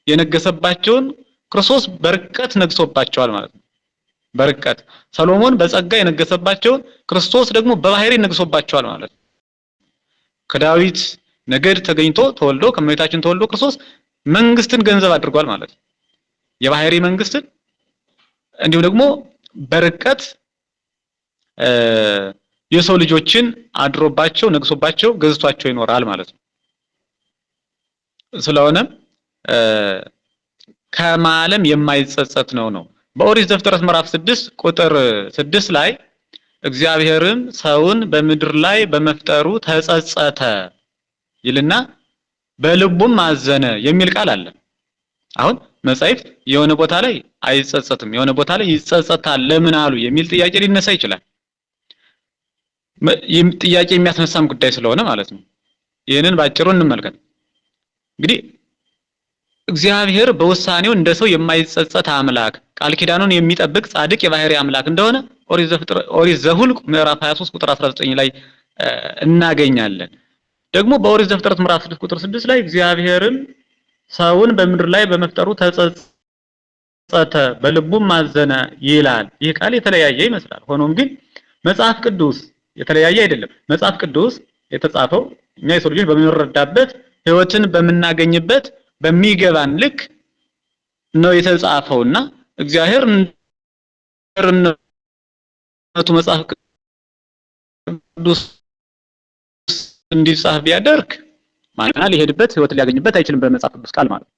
የነገሰባቸውን ክርስቶስ በርቀት ነግሶባቸዋል ማለት ነው። በርቀት ሰሎሞን በጸጋ የነገሰባቸውን ክርስቶስ ደግሞ በባህሪ ነግሶባቸዋል ማለት ነው። ከዳዊት ነገድ ተገኝቶ ተወልዶ ከመቤታችን ተወልዶ ክርስቶስ መንግስትን ገንዘብ አድርጓል ማለት ነው። የባህሪ መንግስትን እንዲሁም ደግሞ በርቀት የሰው ልጆችን አድሮባቸው ነግሶባቸው ገዝቷቸው ይኖራል ማለት ነው። ስለሆነ ከማለም የማይጸጸት ነው። በኦሪት ዘፍጥረት ምዕራፍ 6 ቁጥር 6 ላይ እግዚአብሔርም ሰውን በምድር ላይ በመፍጠሩ ተጸጸተ ይልና በልቡም አዘነ የሚል ቃል አለ። አሁን መጻሕፍት የሆነ ቦታ ላይ አይጸጸትም፣ የሆነ ቦታ ላይ ይጸጸታል ለምን አሉ የሚል ጥያቄ ሊነሳ ይችላል። ጥያቄ የሚያስነሳም ጉዳይ ስለሆነ ማለት ነው። ይህንን ባጭሩ እንመልከት። እንግዲህ እግዚአብሔር በውሳኔው እንደ ሰው የማይጸጸት አምላክ፣ ቃል ኪዳኑን የሚጠብቅ ጻድቅ የባህሪ አምላክ እንደሆነ ኦሪት ዘኍልቍ ምዕራፍ 23 ቁጥር 19 ላይ እናገኛለን። ደግሞ በኦሪት ዘፍጥረት ምዕራፍ 6 ቁጥር 6 ላይ እግዚአብሔርም ሰውን በምድር ላይ በመፍጠሩ ተጸጸተ በልቡም አዘነ ይላል። ይህ ቃል የተለያየ ይመስላል። ሆኖም ግን መጽሐፍ ቅዱስ የተለያየ አይደለም። መጽሐፍ ቅዱስ የተጻፈው እኛ የሰው ልጆች በምንረዳበት ሕይወትን በምናገኝበት በሚገባን ልክ ነው የተጻፈውና እግዚአብሔር እንደርነቱ መጽሐፍ ቅዱስ እንዲጻፍ ቢያደርግ ማንና ሊሄድበት ሕይወትን ሊያገኝበት አይችልም በመጽሐፍ ቅዱስ ቃል ማለት።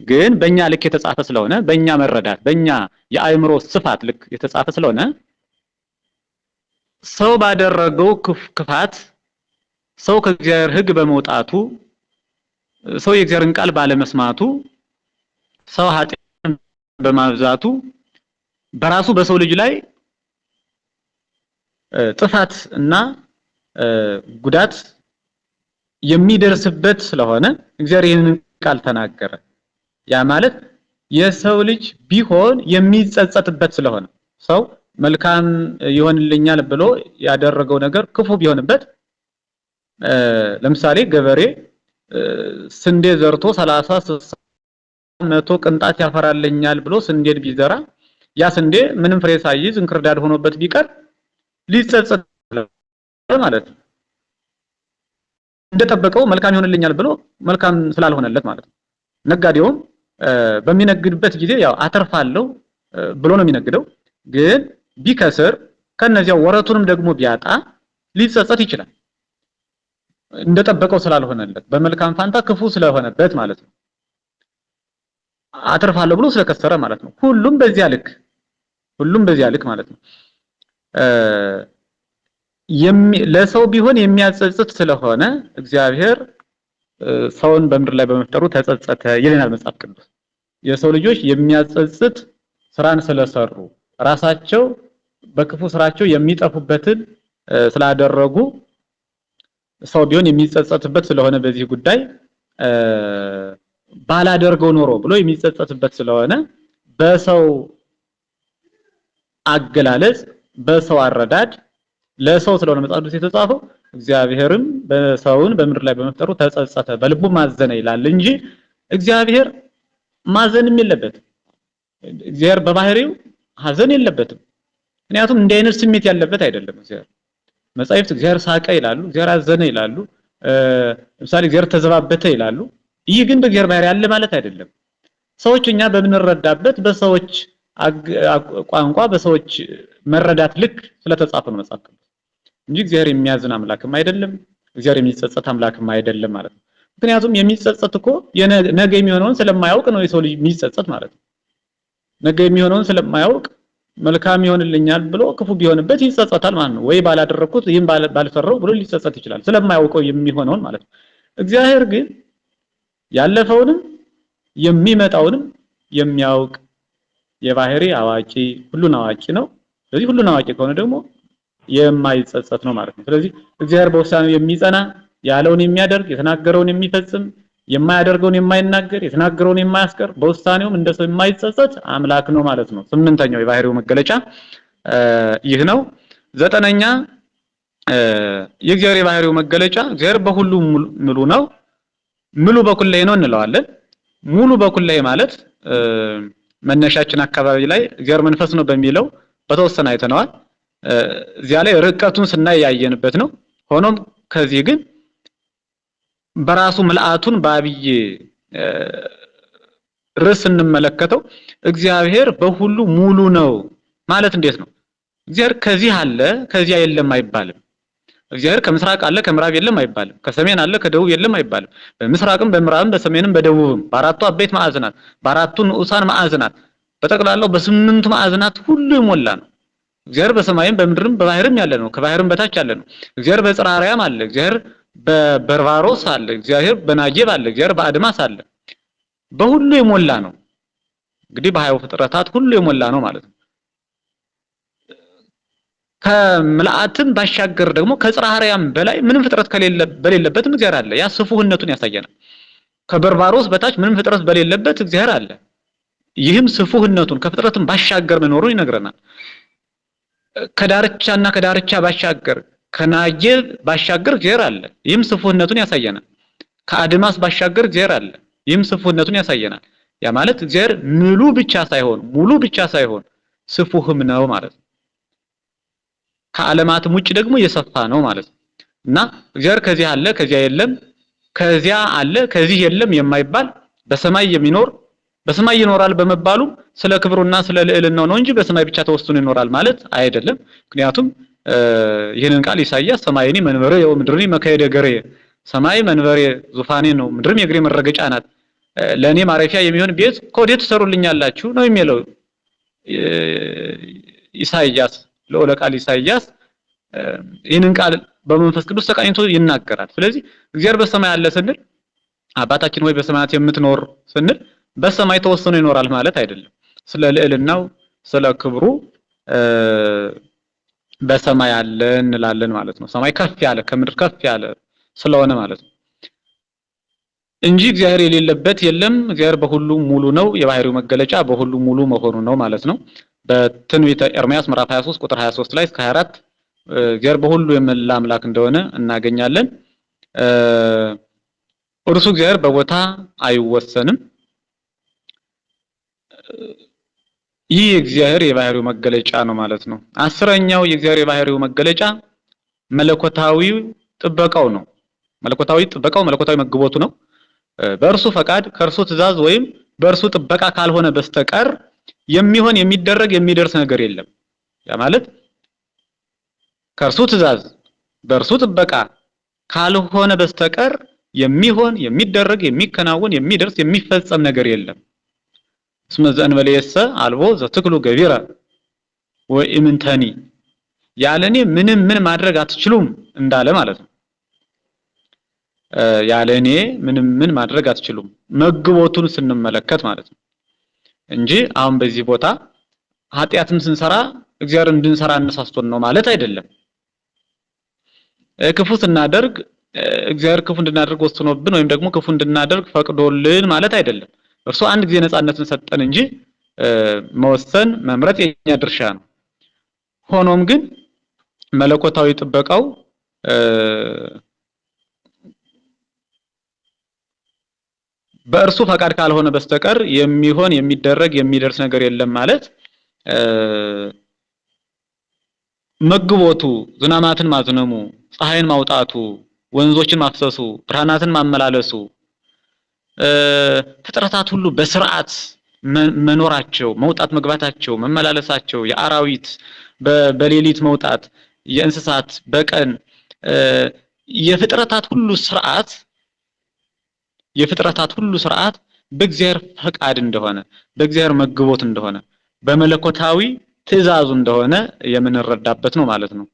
ግን በእኛ ልክ የተጻፈ ስለሆነ በእኛ መረዳት በእኛ የአእምሮ ስፋት ልክ የተጻፈ ስለሆነ ሰው ባደረገው ክፋት ሰው ከእግዚአብሔር ሕግ በመውጣቱ ሰው የእግዚአብሔርን ቃል ባለመስማቱ ሰው ኃጢአትን በማብዛቱ በራሱ በሰው ልጅ ላይ ጥፋት እና ጉዳት የሚደርስበት ስለሆነ እግዚአብሔር ይህንን ቃል ተናገረ። ያ ማለት የሰው ልጅ ቢሆን የሚጸጸትበት ስለሆነ ሰው መልካም ይሆንልኛል ብሎ ያደረገው ነገር ክፉ ቢሆንበት ለምሳሌ ገበሬ ስንዴ ዘርቶ 30 60 100 ቅንጣት ያፈራልኛል ብሎ ስንዴን ቢዘራ ያ ስንዴ ምንም ፍሬ ሳይይዝ እንክርዳድ ሆኖበት ቢቀር ሊጸጸት ማለት ነው። እንደጠበቀው መልካም ይሆንልኛል ብሎ መልካም ስላልሆነለት ማለት ነው። ነጋዴውም በሚነግድበት ጊዜ ያው አተርፋለሁ ብሎ ነው የሚነግደው። ግን ቢከስር ከነዚያው ወረቱንም ደግሞ ቢያጣ ሊጸጸት ይችላል። እንደጠበቀው ስላልሆነለት በመልካም ፋንታ ክፉ ስለሆነበት ማለት ነው። አተርፋለሁ ብሎ ስለከሰረ ማለት ነው። ሁሉም በዚያ ልክ ማለት ነው። ለሰው ቢሆን የሚያጸጽት ስለሆነ እግዚአብሔር ሰውን በምድር ላይ በመፍጠሩ ተጸጸተ ይለናል መጽሐፍ ቅዱስ። የሰው ልጆች የሚያጸጽት ስራን ስለሰሩ ራሳቸው በክፉ ስራቸው የሚጠፉበትን ስላደረጉ ሰው ቢሆን የሚጸጸትበት ስለሆነ በዚህ ጉዳይ ባላደርገው ኖሮ ብሎ የሚጸጸትበት ስለሆነ በሰው አገላለጽ በሰው አረዳድ ለሰው ስለሆነ መጽሐፍ ቅዱስ የተጻፈው እግዚአብሔርም ሰውን በምድር ላይ በመፍጠሩ ተጸጸተ በልቡ ማዘነ ይላል እንጂ እግዚአብሔር ማዘንም የለበትም። እግዚአብሔር በባህሪው ሐዘን የለበትም። ምክንያቱም እንዲህ አይነት ስሜት ያለበት አይደለም። እግዚአብሔር መጻሕፍት እግዚአብሔር ሳቀ ይላሉ፣ እግዚአብሔር አዘነ ይላሉ፣ ለምሳሌ እግዚአብሔር ተዘባበተ ይላሉ። ይህ ግን በእግዚአብሔር ባህሪ ያለ ማለት አይደለም። ሰዎች እኛ በምንረዳበት በሰዎች ቋንቋ በሰዎች መረዳት ልክ ስለተጻፈ ነው መጽሐፍ ቅዱስ እንጂ እግዚአብሔር የሚያዝን አምላክም አይደለም፣ እግዚአብሔር የሚጸጸት አምላክም አይደለም ማለት ነው። ምክንያቱም የሚጸጸት እኮ ነገ የሚሆነውን ስለማያውቅ ነው የሰው ልጅ የሚጸጸት ማለት ነው። ነገ የሚሆነውን ስለማያውቅ መልካም ይሆንልኛል ብሎ ክፉ ቢሆንበት ይጸጸታል ማለት ነው። ወይ ባላደረኩት ይህን ባልሰራው ብሎ ሊጸጸት ይችላል ስለማያውቀው የሚሆነውን ማለት ነው። እግዚአብሔር ግን ያለፈውንም የሚመጣውንም የሚያውቅ የባህሪ አዋቂ ሁሉን አዋቂ ነው። ስለዚህ ሁሉን አዋቂ ከሆነ ደግሞ የማይጸጸት ነው ማለት ነው። ስለዚህ እግዚአብሔር በውሳኔው የሚጸና ያለውን የሚያደርግ የተናገረውን የሚፈጽም የማያደርገውን የማይናገር የተናገረውን የማያስቀር በውሳኔውም እንደሰው የማይጸጸት አምላክ ነው ማለት ነው። 8ኛው የባህሪው መገለጫ ይህ ነው። 9ኛ የእግዚአብሔር የባህሪው መገለጫ እግዚአብሔር በሁሉ ሙሉ ነው። ሙሉ በኩለሄ ነው እንለዋለን። ሙሉ በኩለሄ ማለት መነሻችን አካባቢ ላይ እግዚአብሔር መንፈስ ነው በሚለው በተወሰነ አይተነዋል። እዚያ ላይ ርቀቱን ስናይ ያየንበት ነው። ሆኖም ከዚህ ግን በራሱ ምልአቱን በአብይ ርዕስ እንመለከተው እግዚአብሔር በሁሉ ሙሉ ነው ማለት እንዴት ነው? እግዚአብሔር ከዚህ አለ ከዚያ የለም አይባልም። እግዚአብሔር ከምስራቅ አለ ከምዕራብ የለም አይባልም። ከሰሜን አለ ከደቡብ የለም አይባልም። በምስራቅም በምዕራብም በሰሜንም በደቡብም በአራቱ አበይት ማዕዘናት በአራቱ ንዑሳን ማዕዘናት በጠቅላላው በስምንቱ ማዕዘናት ሁሉ የሞላ ነው። እግዚአብሔር በሰማይም በምድርም በባህርም ያለ ነው። ከባህርም በታች ያለ ነው። እግዚአብሔር በጽርሐ አርያም አለ። እግዚአብሔር በበርባሮስ አለ። እግዚአብሔር በናጌብ አለ። እግዚአብሔር በአድማስ አለ። በሁሉ የሞላ ነው። እንግዲህ በሃያው ፍጥረታት ሁሉ የሞላ ነው ማለት ነው። ከምልአትም ባሻገር ደግሞ ከጽርሐ አርያም በላይ ምንም ፍጥረት በሌለበትም እግዚአብሔር አለ። ያ ስፉህነቱን ያሳየናል። ከበርባሮስ በታች ምንም ፍጥረት በሌለበት እግዚአብሔር አለ። ይህም ስፉህነቱን ከፍጥረትም ባሻገር መኖሩን ይነግረናል። ከዳርቻና ከዳርቻ ባሻገር ከናጌብ ባሻገር እግዚአብሔር አለ። ይህም ስፉህነቱን ያሳየናል። ከአድማስ ባሻገር እግዚአብሔር አለ። ይህም ስፉህነቱን ያሳየናል። ያ ማለት እግዚአብሔር ሙሉ ብቻ ሳይሆን ስፉህም ነው ማለት ነው። ከዓለማትም ውጭ ደግሞ የሰፋ ነው ማለት ነው። እና እግዚአብሔር ከዚህ አለ ከዚያ የለም፣ ከዚያ አለ ከዚህ የለም የማይባል በሰማይ የሚኖር በሰማይ ይኖራል በመባሉ ስለ ክብሩና ስለ ልዕልናው ነው እንጂ በሰማይ ብቻ ተወስኖ ይኖራል ማለት አይደለም። ምክንያቱም ይህንን ቃል ኢሳይያስ ሰማይኒ መንበሬ ወምድርኒ መካየደ ገሬ፣ ሰማይ መንበሬ ዙፋኔ ነው፣ ምድርም የእግሬ መረገጫ ናት፣ ለእኔ ማረፊያ የሚሆን ቤት ከወዴት ትሰሩልኛላችሁ ነው የሚለው ኢሳይያስ። ልዑለ ቃል ኢሳይያስ ይህንን ቃል በመንፈስ ቅዱስ ተቃኝቶ ይናገራል። ስለዚህ እግዚአብሔር በሰማይ አለ ስንል አባታችን ሆይ በሰማያት የምትኖር ስንል በሰማይ ተወስኖ ይኖራል ማለት አይደለም። ስለ ልዕልናው ስለ ክብሩ በሰማይ አለ እንላለን ማለት ነው። ሰማይ ከፍ ያለ ከምድር ከፍ ያለ ስለሆነ ማለት ነው እንጂ እግዚአብሔር የሌለበት የለም። እግዚአብሔር በሁሉ ሙሉ ነው። የባህሪው መገለጫ በሁሉ ሙሉ መሆኑ ነው ማለት ነው። በትንቢተ ኤርምያስ ምዕራፍ 23 ቁጥር 23 ላይ እስከ 24 እግዚአብሔር በሁሉ የመላ አምላክ እንደሆነ እናገኛለን። እርሱ እግዚአብሔር በቦታ አይወሰንም። ይህ እግዚአብሔር የባህሪው መገለጫ ነው ማለት ነው። አስረኛው የእግዚአብሔር የባህሪው መገለጫ መለኮታዊ ጥበቃው ነው። መለኮታዊ ጥበቃው መለኮታዊ መግቦቱ ነው። በእርሱ ፈቃድ ከእርሱ ትእዛዝ ወይም በእርሱ ጥበቃ ካልሆነ በስተቀር የሚሆን የሚደረግ የሚደርስ ነገር የለም። ያ ማለት ከእርሱ ትእዛዝ በእርሱ ጥበቃ ካልሆነ በስተቀር የሚሆን የሚደረግ የሚከናወን የሚደርስ የሚፈጸም ነገር የለም። እስመ ዘእንበሌሰ አልቦ ዘትክሉ ገቢረ ወኢምንተኒ፣ ያለኔ ምን ማድረግ አትችሉም እንዳለ ማለት ነው። ያለኔ ምን ማድረግ አትችሉም መግቦቱን ስንመለከት ማለት ነው እንጂ አሁን በዚህ ቦታ ኃጢአትን ስንሰራ እግዚአብሔር እንድንሰራ አነሳስቶን ነው ማለት አይደለም። ክፉ ስናደርግ እግዚአብሔር ክፉ እንድናደርግ ወስኖብን ወይም ደግሞ ክፉ እንድናደርግ ፈቅዶልን ማለት አይደለም። እርሱ አንድ ጊዜ ነፃነትን ሰጠን እንጂ መወሰን መምረጥ የኛ ድርሻ ነው። ሆኖም ግን መለኮታዊ ጥበቃው በእርሱ ፈቃድ ካልሆነ በስተቀር የሚሆን የሚደረግ የሚደርስ ነገር የለም ማለት መግቦቱ ዝናማትን ማዝነሙ፣ ፀሐይን ማውጣቱ፣ ወንዞችን ማፍሰሱ፣ ብርሃናትን ማመላለሱ፣ ፍጥረታት ሁሉ በስርዓት መኖራቸው፣ መውጣት መግባታቸው፣ መመላለሳቸው፣ የአራዊት በሌሊት መውጣት፣ የእንስሳት በቀን የፍጥረታት ሁሉ ስርዓት በእግዚአብሔር ፈቃድ እንደሆነ በእግዚአብሔር መግቦት እንደሆነ በመለኮታዊ ትእዛዙ እንደሆነ የምንረዳበት ነው ማለት ነው።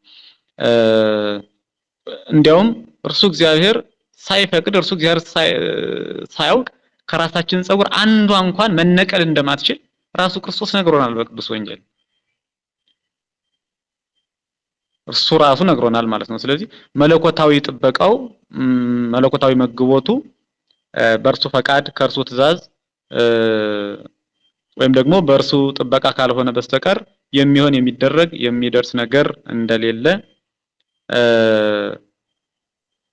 እንዲያውም እርሱ እግዚአብሔር ሳይፈቅድ እርሱ እግዚአብሔር ሳያውቅ ከራሳችን ጸጉር አንዷ እንኳን መነቀል እንደማትችል ራሱ ክርስቶስ ነግሮናል በቅዱስ ወንጌል። እርሱ ራሱ ነግሮናል ማለት ነው። ስለዚህ መለኮታዊ ጥበቃው መለኮታዊ መግቦቱ በእርሱ ፈቃድ ከእርሱ ትእዛዝ ወይም ደግሞ በእርሱ ጥበቃ ካልሆነ በስተቀር የሚሆን የሚደረግ የሚደርስ ነገር እንደሌለ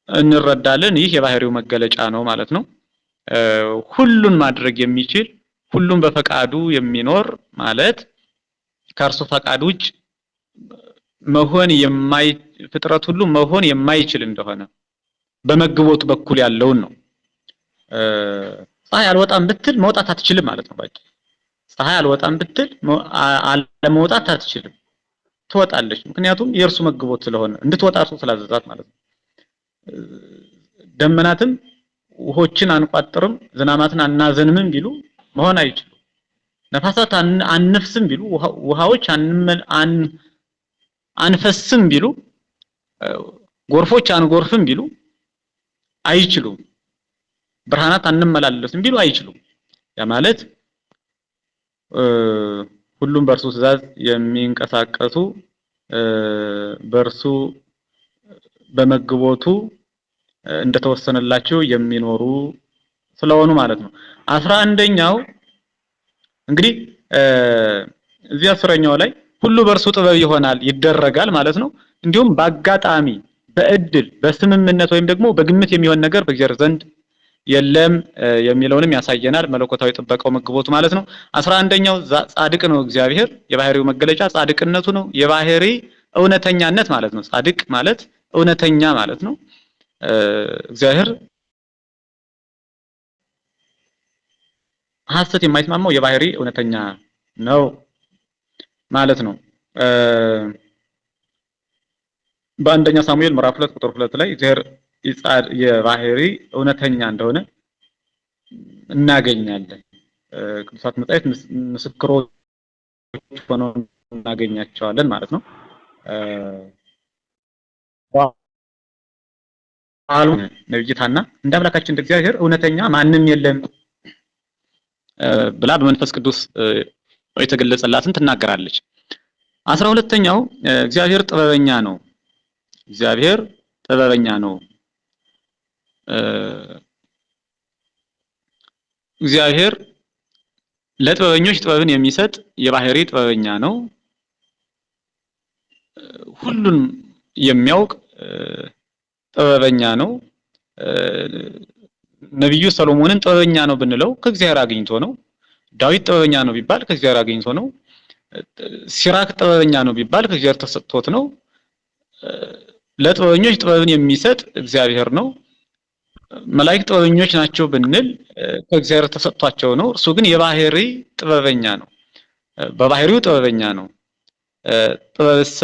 እንረዳለን። ይህ የባህሪው መገለጫ ነው ማለት ነው። ሁሉን ማድረግ የሚችል ሁሉን በፈቃዱ የሚኖር ማለት ከእርሱ ፈቃድ ውጭ ፍጥረት ሁሉ መሆን የማይችል እንደሆነ በመግቦቱ በኩል ያለውን ነው። ፀሐይ አልወጣም ብትል መውጣት አትችልም ማለት ነው። ባጭ ፀሐይ አልወጣም ብትል አለመውጣት አትችልም። ትወጣለች። ምክንያቱም የእርሱ መግቦት ስለሆነ እንድትወጣ እርሱ ስላዘዛት ማለት ነው። ደመናትም ውሆችን አንቋጥርም ዝናማትን አናዘንምም ቢሉ መሆን አይችሉም። ነፋሳት አንፍስም ቢሉ ውሃዎች አንፈስም ቢሉ ጎርፎች አንጎርፍም ቢሉ አይችሉም። ብርሃናት አንመላለስም ቢሉ አይችሉም። ያ ማለት ሁሉም በእርሱ ትእዛዝ የሚንቀሳቀሱ በእርሱ በመግቦቱ እንደተወሰነላቸው የሚኖሩ ስለሆኑ ማለት ነው። 11ኛው እንግዲህ እዚህ 10ኛው ላይ ሁሉ በእርሱ ጥበብ ይሆናል ይደረጋል ማለት ነው። እንዲሁም በአጋጣሚ በእድል በስምምነት ወይም ደግሞ በግምት የሚሆን ነገር በእግዚአብሔር ዘንድ የለም የሚለውንም ያሳየናል። መለኮታዊ ጥበቃው መግቦቱ ማለት ነው። 11ኛው ጻድቅ ነው እግዚአብሔር የባህሪው መገለጫ ጻድቅነቱ ነው። የባህሪ እውነተኛነት ማለት ነው። ጻድቅ ማለት እውነተኛ ማለት ነው። እግዚአብሔር ሐሰት የማይስማማው የባህሪ እውነተኛ ነው ማለት ነው። በአንደኛ ሳሙኤል ምዕራፍ 2 ቁጥር 2 ላይ እግዚአብሔር የባህሪ እውነተኛ እንደሆነ እናገኛለን። ቅዱሳት መጻሕፍት ምስክሮች ሆነው እናገኛቸዋለን ማለት ነው። ቃሉ ነብይታና እንደ አምላካችን እንደ እግዚአብሔር እውነተኛ ማንም የለም ብላ በመንፈስ ቅዱስ የተገለጸላትን ትናገራለች። 12ኛው እግዚአብሔር ጥበበኛ ነው። እግዚአብሔር ጥበበኛ ነው። እግዚአብሔር ለጥበበኞች ጥበብን የሚሰጥ የባህሪ ጥበበኛ ነው። ሁሉን የሚያውቅ ጥበበኛ ነው። ነብዩ ሰሎሞንን ጥበበኛ ነው ብንለው ከእግዚአብሔር አግኝቶ ነው። ዳዊት ጥበበኛ ነው ቢባል ከእግዚአብሔር አግኝቶ ነው። ሲራክ ጥበበኛ ነው ቢባል ከእግዚአብሔር ተሰጥቶት ነው። ለጥበበኞች ጥበብን የሚሰጥ እግዚአብሔር ነው። መላእክት ጥበበኞች ናቸው ብንል ከእግዚአብሔር ተሰጥቷቸው ነው። እርሱ ግን የባህሪ ጥበበኛ ነው። በባህሪው ጥበበኛ ነው። ጥበብሰ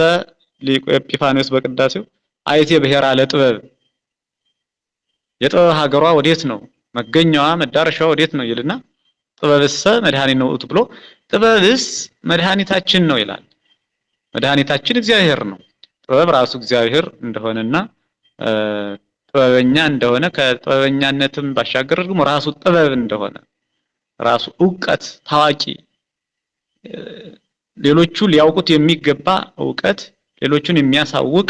ሊቁ ኤጲፋንዮስ በቅዳሴው አይቴ ብሔራ ለጥበብ የጥበብ ሀገሯ ወዴት ነው መገኛዋ መዳረሻዋ ወዴት ነው ይልና ጥበብሰ መድኃኒት ነው ብሎ ጥበብስ መድኃኒታችን ነው ይላል። መድኃኒታችን እግዚአብሔር ነው። ጥበብ ራሱ እግዚአብሔር እንደሆነና ጥበበኛ እንደሆነ ከጥበበኛነትም ባሻገር ደግሞ ራሱ ጥበብ እንደሆነ ራሱ ዕውቀት ታዋቂ ሌሎቹ ሊያውቁት የሚገባ ዕውቀት ሌሎቹን የሚያሳውቅ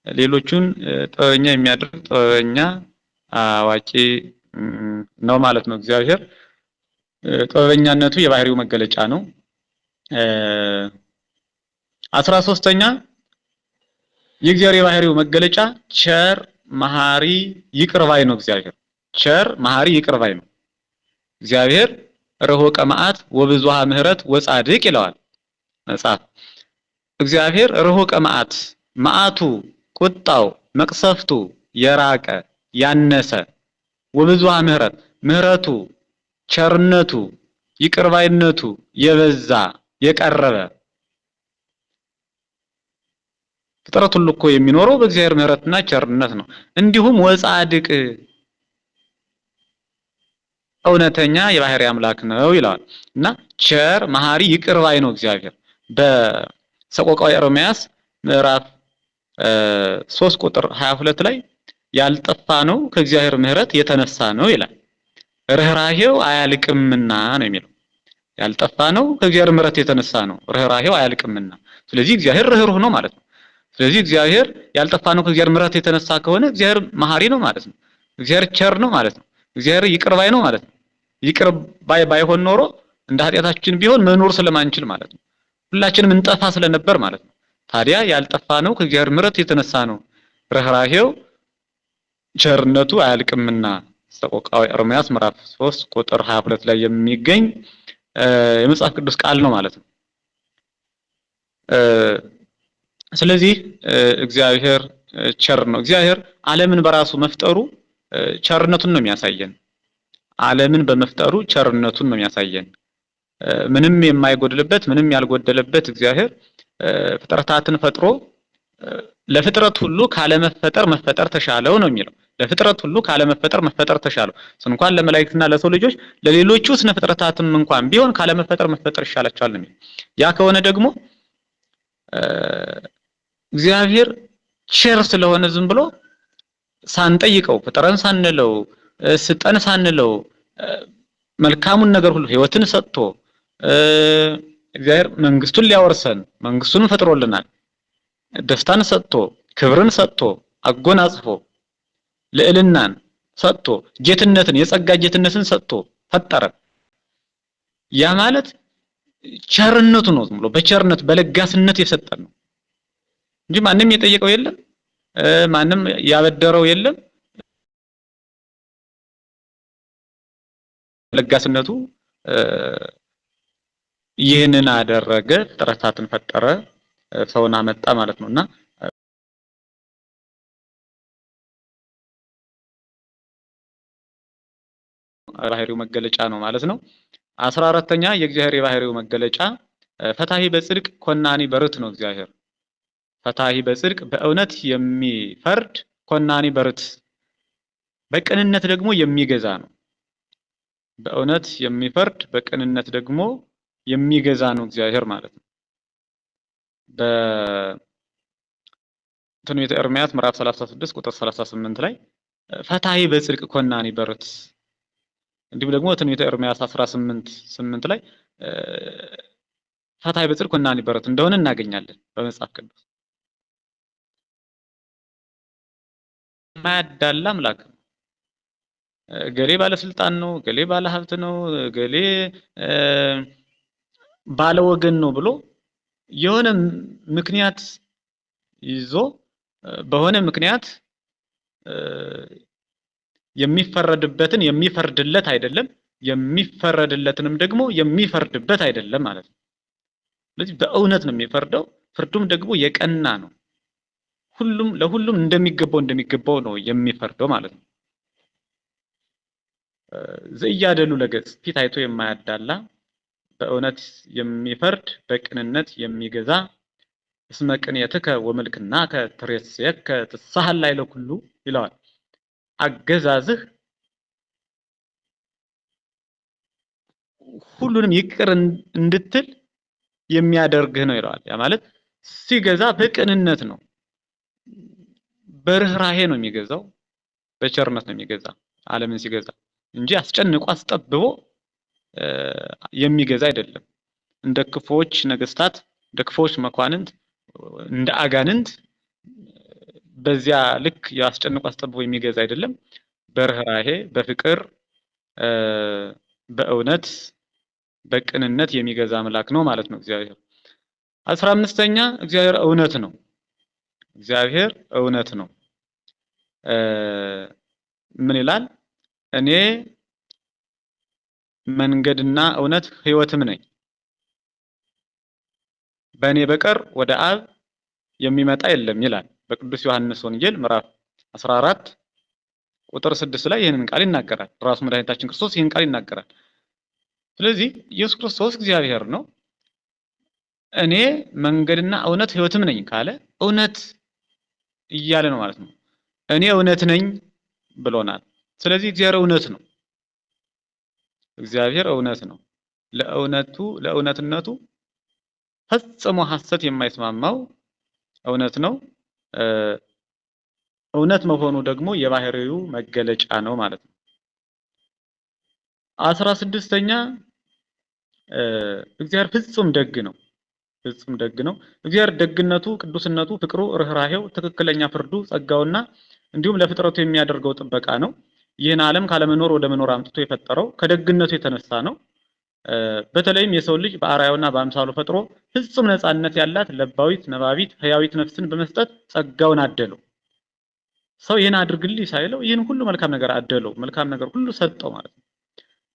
ሌሎቹን ጥበበኛ የሚያደርግ ጥበበኛ አዋቂ ነው ማለት ነው። እግዚአብሔር ጥበበኛነቱ የባህሪው መገለጫ ነው። 13ኛ የእግዚአብሔር የባህሪው መገለጫ ቸር መሐሪ ይቅር ባይ ነው። እግዚአብሔር ቸር መሐሪ ይቅር ባይ ነው። እግዚአብሔር ረሆቀ መዓት ወብዙሃ ምህረት ወጻድቅ ይለዋል መጽሐፍ። እግዚአብሔር ረሆቀ መዓት መዓቱ ቁጣው መቅሰፍቱ የራቀ ያነሰ ወብዙሃ ምህረት ምህረቱ ቸርነቱ ይቅር ባይነቱ የበዛ የቀረበ ፍጥረት ሁሉ እኮ የሚኖረው በእግዚአብሔር ምህረትና ቸርነት ነው። እንዲሁም ወጻድቅ እውነተኛ የባህሪ አምላክ ነው ይላል እና ቸር መሐሪ ይቅር ባይ ነው እግዚአብሔር። በሰቆቃወ ኤርምያስ ምዕራፍ 3 ቁጥር 22 ላይ ያልጠፋ ነው ከእግዚአብሔር ምህረት የተነሳ ነው ይላል። ርህራሄው አያልቅምና ነው የሚለው። ያልጠፋ ነው ከእግዚአብሔር ምህረት የተነሳ ነው፣ ርህራሄው አያልቅምና። ስለዚህ እግዚአብሔር ርህሩህ ነው ማለት ነው። ስለዚህ እግዚአብሔር ያልጠፋ ነው ከእግዚአብሔር ምህረት የተነሳ ከሆነ እግዚአብሔር መሐሪ ነው ማለት ነው። እግዚአብሔር ቸር ነው ማለት ነው። እግዚአብሔር ይቅር ባይ ነው ማለት ነው። ይቅር ባይ ባይሆን ኖሮ እንደ ኃጢአታችን ቢሆን መኖር ስለማንችል ማለት ነው። ሁላችንም እንጠፋ ስለነበር ማለት ነው። ታዲያ ያልጠፋ ነው ከእግዚአብሔር ምህረት የተነሳ ነው፣ ርህራሄው ቸርነቱ አያልቅምና ሰቆቃወ ኤርምያስ ምዕራፍ 3 ቁጥር 22 ላይ የሚገኝ የመጽሐፍ ቅዱስ ቃል ነው ማለት ነው። ስለዚህ እግዚአብሔር ቸር ነው። እግዚአብሔር ዓለምን በራሱ መፍጠሩ ቸርነቱን ነው የሚያሳየን። ዓለምን በመፍጠሩ ቸርነቱን ነው የሚያሳየን። ምንም የማይጎድልበት ምንም ያልጎደለበት እግዚአብሔር ፍጥረታትን ፈጥሮ ለፍጥረት ሁሉ ካለመፈጠር መፈጠር ተሻለው ነው የሚለው። ለፍጥረት ሁሉ ካለመፈጠር መፈጠር ተሻለው። እንኳን ለመላእክትና ለሰው ልጆች ለሌሎቹ ስነ ፍጥረታትም እንኳን ቢሆን ካለመፈጠር መፈጠር ይሻላቸዋል ነው የሚለው። ያ ከሆነ ደግሞ እግዚአብሔር ቸር ስለሆነ ዝም ብሎ ሳንጠይቀው ፍጥረን ሳንለው ስጠን ሳንለው መልካሙን ነገር ሁሉ ህይወትን ሰጥቶ እግዚአብሔር መንግስቱን ሊያወርሰን መንግስቱን ፈጥሮልናል። ደስታን ሰጥቶ ክብርን ሰጥቶ አጎናጽፎ ልዕልናን ሰጥቶ ጌትነትን የጸጋ ጌትነትን ሰጥቶ ፈጠረን። ያ ማለት ቸርነቱ ነው። ዝም ብሎ በቸርነት በለጋስነት የሰጠን ነው እንጂ ማንም የጠየቀው የለም፣ ማንም ያበደረው የለም። ለጋስነቱ ይህንን አደረገ፣ ፍጥረታትን ፈጠረ፣ ሰውን አመጣ ማለት ነውና ባህሪው መገለጫ ነው ማለት ነው። 14ኛ የእግዚአብሔር የባህሪው መገለጫ ፈታሂ በጽድቅ ኮናኒ በርት ነው። እግዚአብሔር ፈታሂ በጽድቅ በእውነት የሚፈርድ ኮናኒ በርት በቅንነት ደግሞ የሚገዛ ነው። በእውነት የሚፈርድ በቅንነት ደግሞ የሚገዛ ነው እግዚአብሔር ማለት ነው። በትንቢተ ኤርምያስ ምዕራፍ 36 ቁጥር 38 ላይ ፈታሂ በጽድቅ ኮናኒ በርት፣ እንዲሁም ደግሞ ትንቢተ ኤርምያስ 18:8 ላይ ፈታሂ በጽድቅ ኮናኒ በርት እንደሆነ እናገኛለን በመጽሐፍ ቅዱስ። የማያዳላ አምላክ ነው። ገሌ ባለስልጣን ነው፣ ገሌ ባለ ሀብት ነው፣ ገሌ ባለ ወገን ነው ብሎ የሆነ ምክንያት ይዞ በሆነ ምክንያት የሚፈረድበትን የሚፈርድለት አይደለም፣ የሚፈረድለትንም ደግሞ የሚፈርድበት አይደለም ማለት ነው። ስለዚህ በእውነት ነው የሚፈርደው፣ ፍርዱም ደግሞ የቀና ነው። ሁሉም ለሁሉም እንደሚገባው ነው የሚፈርደው ማለት ነው። ዘእያደሉ ለገጽ ፊት አይቶ የማያዳላ በእውነት የሚፈርድ በቅንነት የሚገዛ እስመ ቅንየትከ ወመልክናከ ትሬስየከ ትሳሃል ላዕለ ኩሉ ይለዋል። አገዛዝህ ሁሉንም ይቅር እንድትል የሚያደርግህ ነው ይለዋል። ያ ማለት ሲገዛ በቅንነት ነው፣ በርህራሄ ነው የሚገዛው፣ በቸርነት ነው የሚገዛ ዓለምን ሲገዛ እንጂ አስጨንቆ አስጠብቦ የሚገዛ አይደለም። እንደ ክፉዎች ነገስታት፣ እንደ ክፉዎች መኳንንት፣ እንደ አጋንንት በዚያ ልክ ያስጨንቆ አስጠብቦ የሚገዛ አይደለም። በርህራሄ በፍቅር በእውነት በቅንነት የሚገዛ አምላክ ነው ማለት ነው እግዚአብሔር። 15ኛ እግዚአብሔር እውነት ነው። እግዚአብሔር እውነት ነው። ምን ይላል? እኔ መንገድና እውነት ህይወትም ነኝ፣ በእኔ በቀር ወደ አብ የሚመጣ የለም ይላል በቅዱስ ዮሐንስ ወንጌል ምዕራፍ 14 ቁጥር 6 ላይ ይህንን ቃል ይናገራል። ራሱ መድኃኒታችን ክርስቶስ ይህን ቃል ይናገራል። ስለዚህ ኢየሱስ ክርስቶስ እግዚአብሔር ነው። እኔ መንገድና እውነት ህይወትም ነኝ ካለ እውነት እያለ ነው ማለት ነው። እኔ እውነት ነኝ ብሎናል። ስለዚህ እግዚአብሔር እውነት ነው። እግዚአብሔር እውነት ነው። ለእውነትነቱ ፈጽሞ ሐሰት የማይስማማው እውነት ነው። እውነት መሆኑ ደግሞ የባህሪው መገለጫ ነው ማለት ነው። 16ኛ እግዚአብሔር ፍጹም ደግ ነው። ፍጹም ደግ ነው። እግዚአብሔር ደግነቱ፣ ቅዱስነቱ፣ ፍቅሩ፣ ርህራሄው፣ ትክክለኛ ፍርዱ፣ ጸጋውና እንዲሁም ለፍጥረቱ የሚያደርገው ጥበቃ ነው። ይህን ዓለም ካለመኖር ወደ መኖር አምጥቶ የፈጠረው ከደግነቱ የተነሳ ነው። በተለይም የሰው ልጅ በአርአያውና በአምሳሉ ፈጥሮ ፍጹም ነፃነት ያላት ለባዊት ነባቢት ህያዊት ነፍስን በመስጠት ጸጋውን አደለው። ሰው ይህን አድርግልኝ ሳይለው ይህን ሁሉ መልካም ነገር አደለው፣ መልካም ነገር ሁሉ ሰጠው ማለት ነው።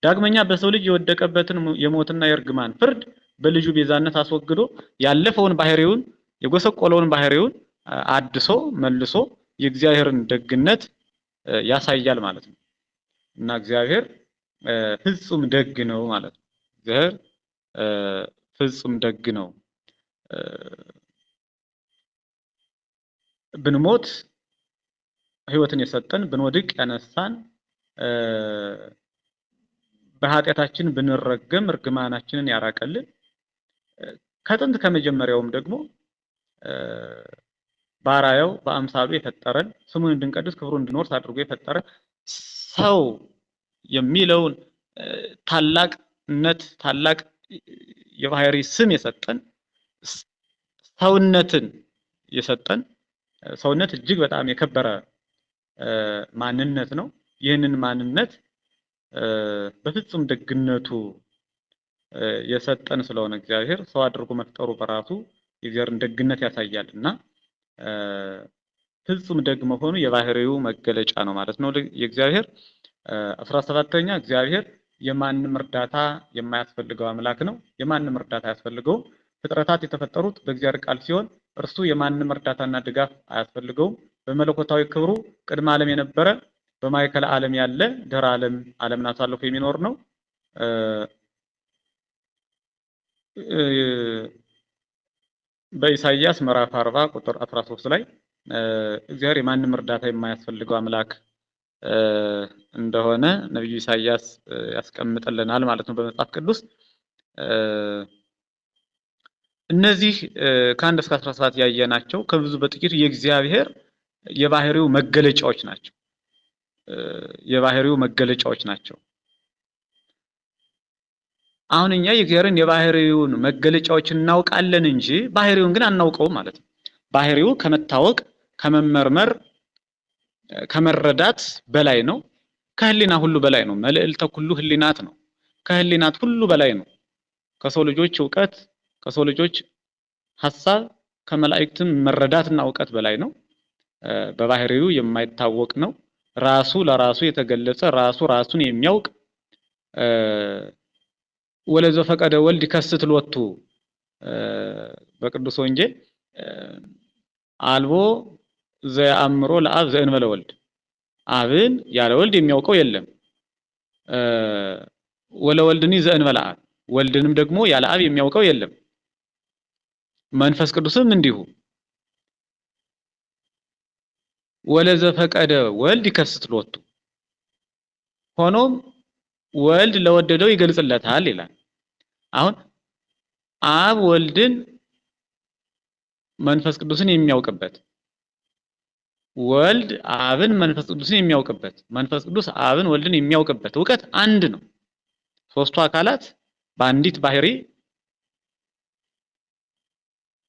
ዳግመኛ በሰው ልጅ የወደቀበትን የሞትና የእርግማን ፍርድ በልጁ ቤዛነት አስወግዶ ያለፈውን ባህሪውን የጎሰቆለውን ባህሪውን አድሶ መልሶ የእግዚአብሔርን ደግነት ያሳያል ማለት ነው። እና እግዚአብሔር ፍጹም ደግ ነው ማለት ነው። እግዚአብሔር ፍጹም ደግ ነው። ብንሞት ህይወትን የሰጠን፣ ብንወድቅ ያነሳን፣ በኃጢአታችን ብንረገም እርግማናችንን ያራቀልን፣ ከጥንት ከመጀመሪያውም ደግሞ ባራያው በአምሳሉ የፈጠረን፣ ስሙን እንድንቀድስ ክብሩን እንድንወርስ አድርጎ የፈጠረን፣ ሰው የሚለውን ታላቅነት ታላቅ የባህሪ ስም የሰጠን፣ ሰውነትን የሰጠን፣ ሰውነት እጅግ በጣም የከበረ ማንነት ነው። ይህንን ማንነት በፍጹም ደግነቱ የሰጠን ስለሆነ እግዚአብሔር ሰው አድርጎ መፍጠሩ በራሱ የእግዚአብሔርን ደግነት ያሳያልና ፍጹም ደግ መሆኑ የባህሪው መገለጫ ነው ማለት ነው። የእግዚአብሔር 17ኛ እግዚአብሔር የማንም እርዳታ የማያስፈልገው አምላክ ነው። የማንም እርዳታ አያስፈልገውም። ፍጥረታት የተፈጠሩት በእግዚአብሔር ቃል ሲሆን እርሱ የማንም እርዳታና ድጋፍ አያስፈልገውም። በመለኮታዊ ክብሩ ቅድመ ዓለም የነበረ በማዕከለ ዓለም ያለ ድህረ ዓለምን አሳልፎ የሚኖር ነው። በኢሳይያስ ምዕራፍ 40 ቁጥር 13 ላይ እግዚአብሔር የማንም እርዳታ የማያስፈልገው አምላክ እንደሆነ ነብዩ ኢሳይያስ ያስቀምጥልናል ማለት ነው በመጽሐፍ ቅዱስ። እነዚህ ከ1 እስከ 17 ያየናቸው ከብዙ በጥቂቱ የእግዚአብሔር የባህሪው መገለጫዎች ናቸው። የባህሪው መገለጫዎች ናቸው። አሁን እኛ የእግዚአብሔርን የባህሪውን መገለጫዎች እናውቃለን እንጂ ባህሪውን ግን አናውቀውም ማለት ነው። ባህሪው ከመታወቅ ከመመርመር ከመረዳት በላይ ነው። ከህሊና ሁሉ በላይ ነው። መልዕልተ ኩሉ ህሊናት ነው። ከህሊናት ሁሉ በላይ ነው። ከሰው ልጆች ዕውቀት፣ ከሰው ልጆች ሐሳብ፣ ከመላእክትም መረዳትና ዕውቀት በላይ ነው። በባህሪው የማይታወቅ ነው። ራሱ ለራሱ የተገለጸ ራሱ ራሱን የሚያውቅ ወለዘ ፈቀደ ወልድ ይከስት ሎቱ በቅዱስ ወንጌል አልቦ ዘአምሮ ለአብ ዘእንበለ ወልድ አብን ያለ ወልድ የሚያውቀው የለም። ወለወልድኒ ዘእንበለ አብ ወልድንም ደግሞ ያለ አብ የሚያውቀው የለም። መንፈስ ቅዱስም እንዲሁ ወለዘ ፈቀደ ወልድ ይከስት ሎቱ ሆኖም ወልድ ለወደደው ይገልጽለታል ይላል። አሁን አብ ወልድን መንፈስ ቅዱስን የሚያውቅበት፣ ወልድ አብን መንፈስ ቅዱስን የሚያውቅበት፣ መንፈስ ቅዱስ አብን ወልድን የሚያውቅበት ዕውቀት አንድ ነው። ሶስቱ አካላት በአንዲት ባህሪ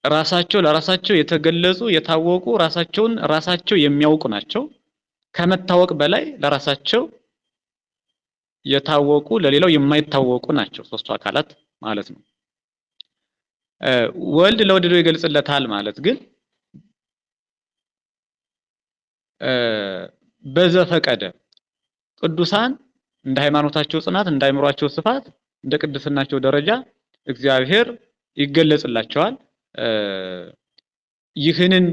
ራሳቸው ለራሳቸው የተገለጹ የታወቁ ራሳቸውን ራሳቸው የሚያውቁ ናቸው። ከመታወቅ በላይ ለራሳቸው የታወቁ ለሌላው የማይታወቁ ናቸው ሶስቱ አካላት ማለት ነው። ወልድ ለወደደው ይገልጽለታል ማለት ግን በዘፈቀደ ቅዱሳን እንደ ሃይማኖታቸው ጽናት፣ እንደ አእምሯቸው ስፋት፣ እንደ ቅድስናቸው ደረጃ እግዚአብሔር ይገለጽላቸዋል። ይህንን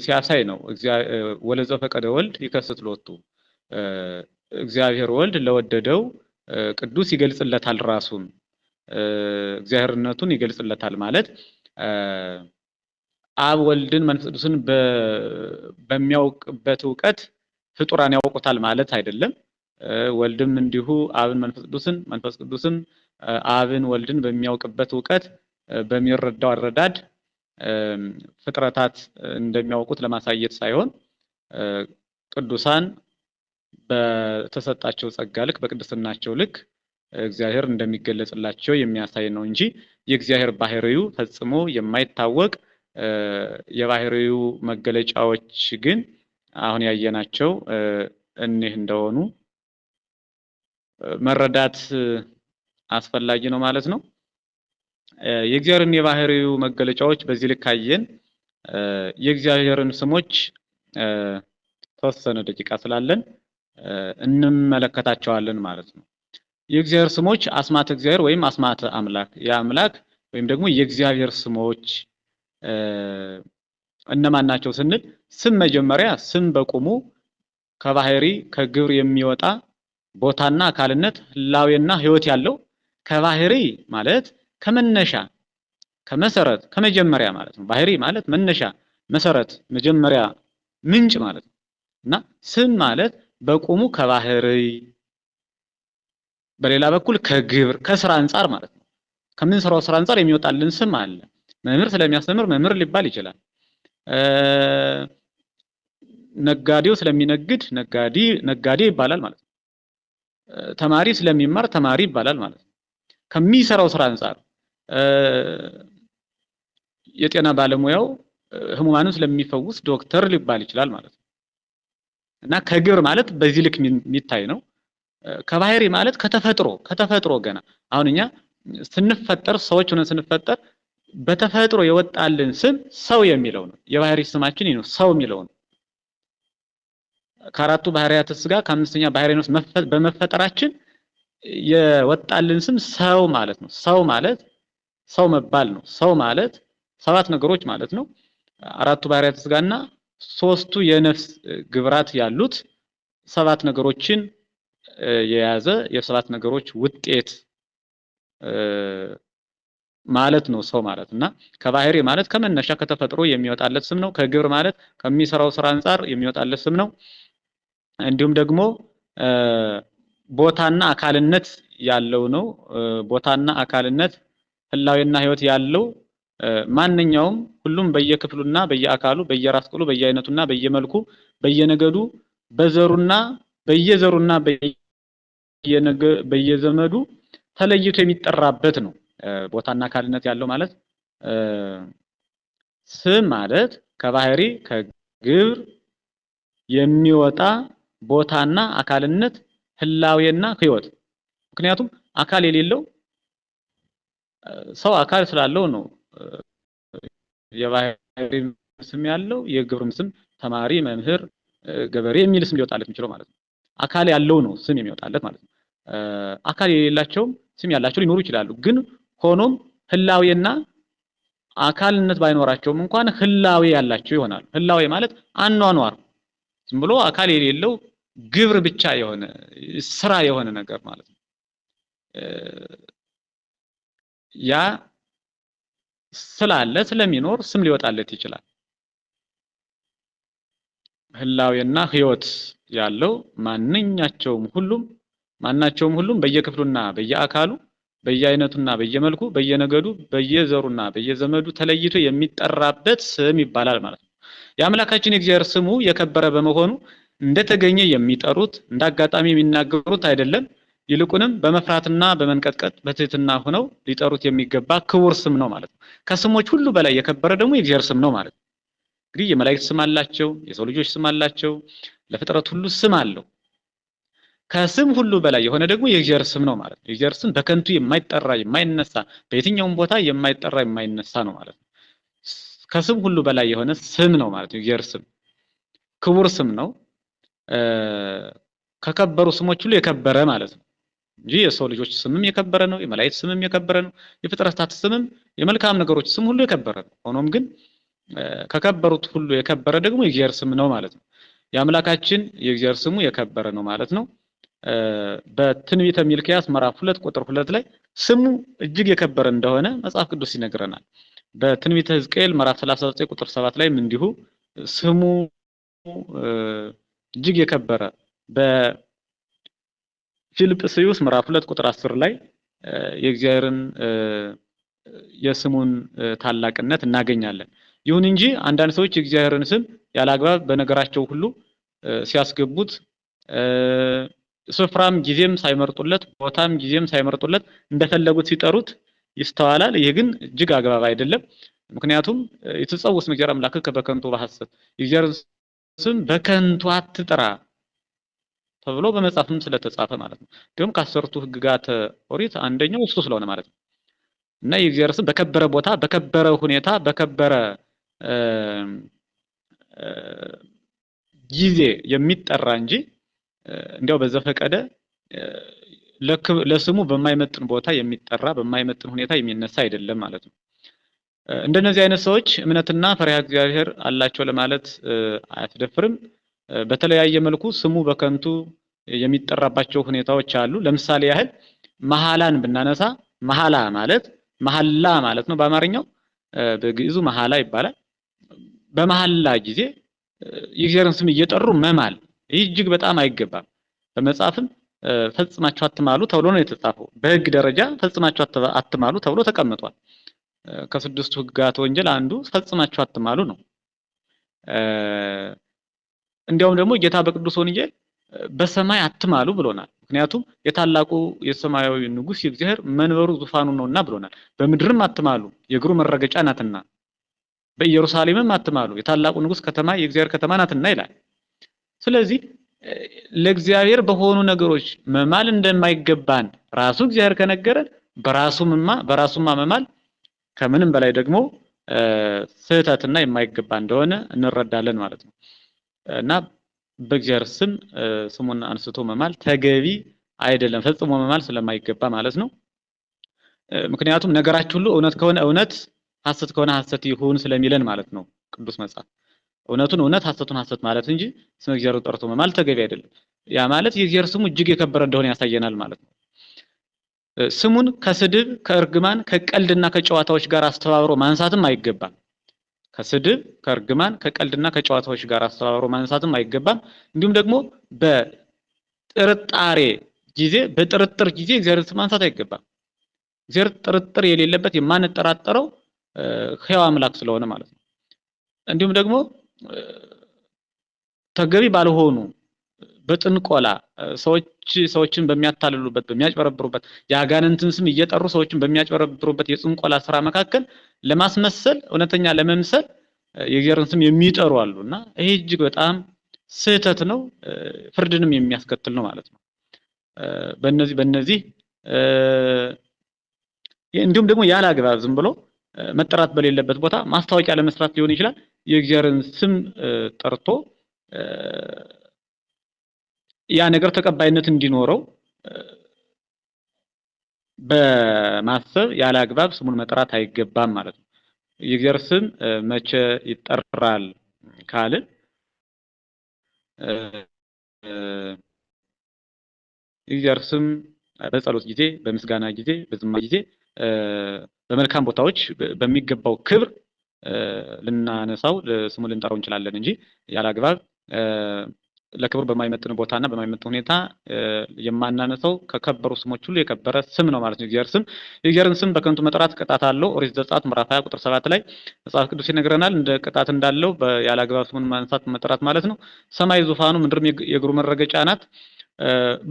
ሲያሳይ ነው ወለዘ ፈቀደ ወልድ ይከስት ሎቱ እግዚአብሔር ወልድ ለወደደው ቅዱስ ይገልጽለታል፣ ራሱን እግዚአብሔርነቱን ይገልጽለታል ማለት አብ ወልድን መንፈስ ቅዱስን በሚያውቅበት ዕውቀት ፍጡራን ያውቁታል ማለት አይደለም። ወልድም እንዲሁ አብን መንፈስ ቅዱስም አብን ወልድን በሚያውቅበት ዕውቀት በሚረዳው አረዳድ ፍጥረታት እንደሚያውቁት ለማሳየት ሳይሆን ቅዱሳን በተሰጣቸው ጸጋ ልክ በቅድስናቸው ልክ እግዚአብሔር እንደሚገለጽላቸው የሚያሳይ ነው እንጂ የእግዚአብሔር ባህሪው ፈጽሞ የማይታወቅ የባህሪው መገለጫዎች ግን አሁን ያየናቸው እኒህ እንደሆኑ መረዳት አስፈላጊ ነው ማለት ነው። የእግዚአብሔርን የባህሪው መገለጫዎች በዚህ ልክ አየን። የእግዚአብሔርን ስሞች ተወሰነ ደቂቃ ስላለን እንመለከታቸዋለን ማለት ነው። የእግዚአብሔር ስሞች አስማተ እግዚአብሔር ወይም አስማተ አምላክ፣ የአምላክ ወይም ደግሞ የእግዚአብሔር ስሞች እነማን ናቸው ስንል ስም መጀመሪያ ስም በቁሙ ከባህሪ ከግብር የሚወጣ ቦታና አካልነት ህላዌና ህይወት ያለው ከባህሪ ማለት ከመሰረት ከመጀመሪያ ማለት ነው። ባህሪ ማለት መነሻ፣ መሰረት፣ መጀመሪያ፣ ምንጭ ማለት ነው እና ስም ማለት በቁሙ ከባህሪ በሌላ በኩል ከግብር ከስራ አንፃር ማለት ነው። ከምንሰራው ስራ አንፃር የሚወጣልን ስም አለ። መምህር ስለሚያስተምር መምህር ሊባል ይችላል። ነጋዴው ስለሚነግድ ነጋዴ ይባላል ማለት ነው። ተማሪ ስለሚማር ተማሪ ይባላል ማለት ነው። ከሚሰራው ስራ አንፃር የጤና ባለሙያው ህሙማንን ስለሚፈውስ ዶክተር ሊባል ይችላል ማለት ነው እና ከግብር ማለት በዚህ ልክ የሚታይ ነው። ከባህሪ ማለት ከተፈጥሮ ገና አሁን እኛ ስንፈጠር ሰዎች ሆነን ስንፈጠር በተፈጥሮ የወጣልን ስም ሰው የሚለው ነው። የባህሪ ስማችን ነው ሰው የሚለው ነው። ከአራቱ ባህሪያተ ሥጋ ከአምስተኛ ባህሪ ነፍስ በመፈጠራችን የወጣልን ስም ሰው ማለት ነው። ሰው ማለት ሰው መባል ነው። ሰው ማለት ሰባት ነገሮች ማለት ነው። አራቱ ባህሪያተ ሥጋና ሶስቱ የነፍስ ግብራት ያሉት ሰባት ነገሮችን የያዘ የሰባት ነገሮች ውጤት ማለት ነው ሰው ማለት እና ከባህሪ ማለት ከመነሻ ከተፈጥሮ የሚወጣለት ስም ነው። ከግብር ማለት ከሚሰራው ስራ አንፃር የሚወጣለት ስም ነው። እንዲሁም ደግሞ ቦታና አካልነት ያለው ነው። ቦታና አካልነት ህላዌና ህይወት ያለው ማንኛውም ሁሉም በየክፍሉና በየአካሉ በየራስ ቅሉ በየአይነቱና በየመልኩ በየነገዱ በዘሩና በየዘሩና በየዘመዱ ተለይቶ የሚጠራበት ነው። ቦታና አካልነት ያለው ማለት ስም ማለት ከባህሪ ከግብር የሚወጣ ቦታና አካልነት ህላዌና ህይወት። ምክንያቱም አካል የሌለው ሰው አካል ስላለው ነው የባህሪ ስም ያለው የግብርም ስም ተማሪ፣ መምህር፣ ገበሬ የሚል ስም ሊወጣለት የሚችለው ማለት ነው። አካል ያለው ነው ስም የሚወጣለት ማለት ነው። አካል የሌላቸውም ስም ያላቸው ሊኖሩ ይችላሉ። ግን ሆኖም ህላዌና አካልነት ባይኖራቸውም እንኳን ህላዌ ያላቸው ይሆናሉ። ህላዌ ማለት አኗኗር ዝም ብሎ አካል የሌለው ግብር ብቻ የሆነ ስራ የሆነ ነገር ማለት ነው። ያ ስላለ ስለሚኖር ስም ሊወጣለት ይችላል። ህላዌና ህይወት ያለው ማናቸውም ሁሉም በየክፍሉና በየአካሉ በየአይነቱና በየመልኩ በየነገዱ በየዘሩና በየዘመዱ ተለይቶ የሚጠራበት ስም ይባላል ማለት ነው። የአምላካችን የእግዚአብሔር ስሙ የከበረ በመሆኑ እንደተገኘ የሚጠሩት እንዳጋጣሚ የሚናገሩት አይደለም። ይልቁንም በመፍራትና በመንቀጥቀጥ በትህትና ሆነው ሊጠሩት የሚገባ ክቡር ስም ነው ማለት ነው። ከስሞች ሁሉ በላይ የከበረ ደግሞ የእግዚአብሔር ስም ነው ማለት ነው። እንግዲህ የመላእክት ስም አላቸው፣ የሰው ልጆች ስም አላቸው፣ ለፍጥረት ሁሉ ስም አለው። ከስም ሁሉ በላይ የሆነ ደግሞ የእግዚአብሔር ስም ነው ማለት ነው። የእግዚአብሔር ስም በከንቱ የማይጠራ የማይነሳ በየትኛውም ቦታ የማይጠራ የማይነሳ ነው ማለት ነው። ከስም ሁሉ በላይ የሆነ ስም ነው ማለት ነው። የእግዚአብሔር ስም ክቡር ስም ነው። ከከበሩ ስሞች ሁሉ የከበረ ማለት ነው እንጂ የሰው ልጆች ስምም የከበረ ነው፣ የመላእክት ስምም የከበረ ነው፣ የፍጥረታት ስምም የመልካም ነገሮች ስም ሁሉ የከበረ ነው። ሆኖም ግን ከከበሩት ሁሉ የከበረ ደግሞ የእግዚአብሔር ስም ነው ማለት ነው። የአምላካችን የእግዚአብሔር ስሙ የከበረ ነው ማለት ነው። በትንቢተ ሚልክያስ ምዕራፍ 2 ቁጥር 2 ላይ ስሙ እጅግ የከበረ እንደሆነ መጽሐፍ ቅዱስ ይነግረናል። በትንቢተ ሕዝቅኤል ምዕራፍ 39 ቁጥር 7 ላይም እንዲሁ ስሙ እጅግ የከበረ በፊልጵስዩስ ምዕራፍ 2 ቁጥር 10 ላይ የእግዚአብሔርን የስሙን ታላቅነት እናገኛለን። ይሁን እንጂ አንዳንድ ሰዎች የእግዚአብሔርን ስም ያላግባብ በነገራቸው ሁሉ ሲያስገቡት ስፍራም ጊዜም ሳይመርጡለት ቦታም ጊዜም ሳይመርጡለት እንደፈለጉት ሲጠሩት ይስተዋላል። ይሄ ግን እጅግ አግባብ አይደለም። ምክንያቱም የተጸውስ እግዚአብሔር አምላክህ በከንቱ በሐሰት የእግዚአብሔርን ስም በከንቱ አትጥራ ተብሎ በመጽሐፍም ስለተጻፈ ማለት ነው። ደግሞ ከአስርቱ ሕግጋት ኦሪት አንደኛው እሱ ስለሆነ ማለት ነው እና የእግዚአብሔር ስም በከበረ ቦታ በከበረ ሁኔታ በከበረ ጊዜ የሚጠራ እንጂ እንዲያው በዘፈቀደ ለስሙ በማይመጥን ቦታ የሚጠራ በማይመጥን ሁኔታ የሚነሳ አይደለም ማለት ነው። እንደነዚህ አይነት ሰዎች እምነትና ፈሪሃ እግዚአብሔር አላቸው ለማለት አያስደፍርም። በተለያየ መልኩ ስሙ በከንቱ የሚጠራባቸው ሁኔታዎች አሉ። ለምሳሌ ያህል መሐላን ብናነሳ መሐላ ማለት መሐላ ማለት ነው በአማርኛው። በግዕዙ መሐላ ይባላል። በመሐላ ጊዜ የእግዚአብሔርን ስም እየጠሩ መማል ይህ እጅግ በጣም አይገባም። በመጽሐፍም ፈጽማችሁ አትማሉ ተብሎ ነው የተጻፈው። በሕግ ደረጃ ፈጽማችሁ አትማሉ ተብሎ ተቀምጧል። ከስድስቱ ሕግጋት ወንጌል አንዱ ፈጽማችሁ አትማሉ ነው። እንዲያውም ደግሞ ጌታ በቅዱስ ወንጌል በሰማይ አትማሉ ብሎናል። ምክንያቱም የታላቁ የሰማያዊ ንጉሥ የእግዚአብሔር መንበሩ ዙፋኑ ነውና ብሎናል። በምድርም አትማሉ የእግሩ መረገጫ ናትና፣ በኢየሩሳሌምም አትማሉ የታላቁ ንጉሥ ከተማ የእግዚአብሔር ከተማ ናትና ይላል። ስለዚህ ለእግዚአብሔር በሆኑ ነገሮች መማል እንደማይገባን ራሱ እግዚአብሔር ከነገረን በራሱማ መማል ከምንም በላይ ደግሞ ስህተትና የማይገባ እንደሆነ እንረዳለን ማለት ነው። እና በእግዚአብሔር ስም ስሙን አንስቶ መማል ተገቢ አይደለም፣ ፈጽሞ መማል ስለማይገባ ማለት ነው። ምክንያቱም ነገራችሁ ሁሉ እውነት ከሆነ እውነት፣ ሐሰት ከሆነ ሐሰት ይሁን ስለሚለን ማለት ነው ቅዱስ መጽሐፍ። እውነቱን እውነት ሐሰቱን ሐሰት ማለት እንጂ ስመ እግዚአብሔር ጠርቶ መማል ተገቢ አይደለም። ያ ማለት የእግዚአብሔር ስሙ እጅግ የከበረ እንደሆነ ያሳየናል ማለት ነው። ስሙን ከስድብ ከእርግማን ከቀልድና ከጨዋታዎች ጋር አስተባብሮ ማንሳትም አይገባም። ከስድብ ከእርግማን ከቀልድና ከጨዋታዎች ጋር አስተባብሮ ማንሳትም አይገባም። እንዲሁም ደግሞ በጥርጣሬ ጊዜ በጥርጥር ጊዜ እግዚአብሔር ስም ማንሳት አይገባም። እግዚአብሔር ጥርጥር የሌለበት የማንጠራጠረው ሕያው አምላክ ስለሆነ ማለት ነው። እንዲሁም ደግሞ ተገቢ ባልሆኑ በጥንቆላ ሰዎችን በሚያታልሉበት በሚያጭበረብሩበት የአጋንንትን ስም እየጠሩ ሰዎችን በሚያጭበረብሩበት የጥንቆላ ስራ መካከል ለማስመሰል እውነተኛ ለመምሰል የእግዚአብሔርን ስም የሚጠሩ አሉና ይሄ እጅግ በጣም ስህተት ነው፣ ፍርድንም የሚያስከትል ነው ማለት ነው። በእነዚህ እንዲሁም ደግሞ ያለ አግባብ ዝም ብሎ መጠራት በሌለበት ቦታ ማስታወቂያ ለመስራት ሊሆን ይችላል። የእግዚአብሔርን ስም ጠርቶ ያ ነገር ተቀባይነት እንዲኖረው በማሰብ ያለ አግባብ ስሙን መጥራት አይገባም ማለት ነው። የእግዚአብሔር ስም መቼ ይጠራል ካልን የእግዚአብሔር ስም በጸሎት ጊዜ፣ በምስጋና ጊዜ፣ በዝማሬ ጊዜ፣ በመልካም ቦታዎች በሚገባው ክብር ልናነሳው ስሙን ልንጠራው እንችላለን እንጂ ያለ አግባብ ለክብር በማይመጥን ቦታና በማይመጥን ሁኔታ የማናነሳው ከከበሩ ስሞች ሁሉ የከበረ ስም ነው ማለት ነው የእግዚአብሔር ስም። የእግዚአብሔርን ስም በከንቱ መጥራት ቅጣት አለው። ኦሪት ዘጸአት ምዕራፍ 20 ቁጥር 7 ላይ መጽሐፍ ቅዱስ ይነግረናል እንደ ቅጣት እንዳለው ያለ አግባብ ስሙን ማንሳት መጥራት ማለት ነው። ሰማይ ዙፋኑ ምድርም የእግሩ መረገጫ ናት።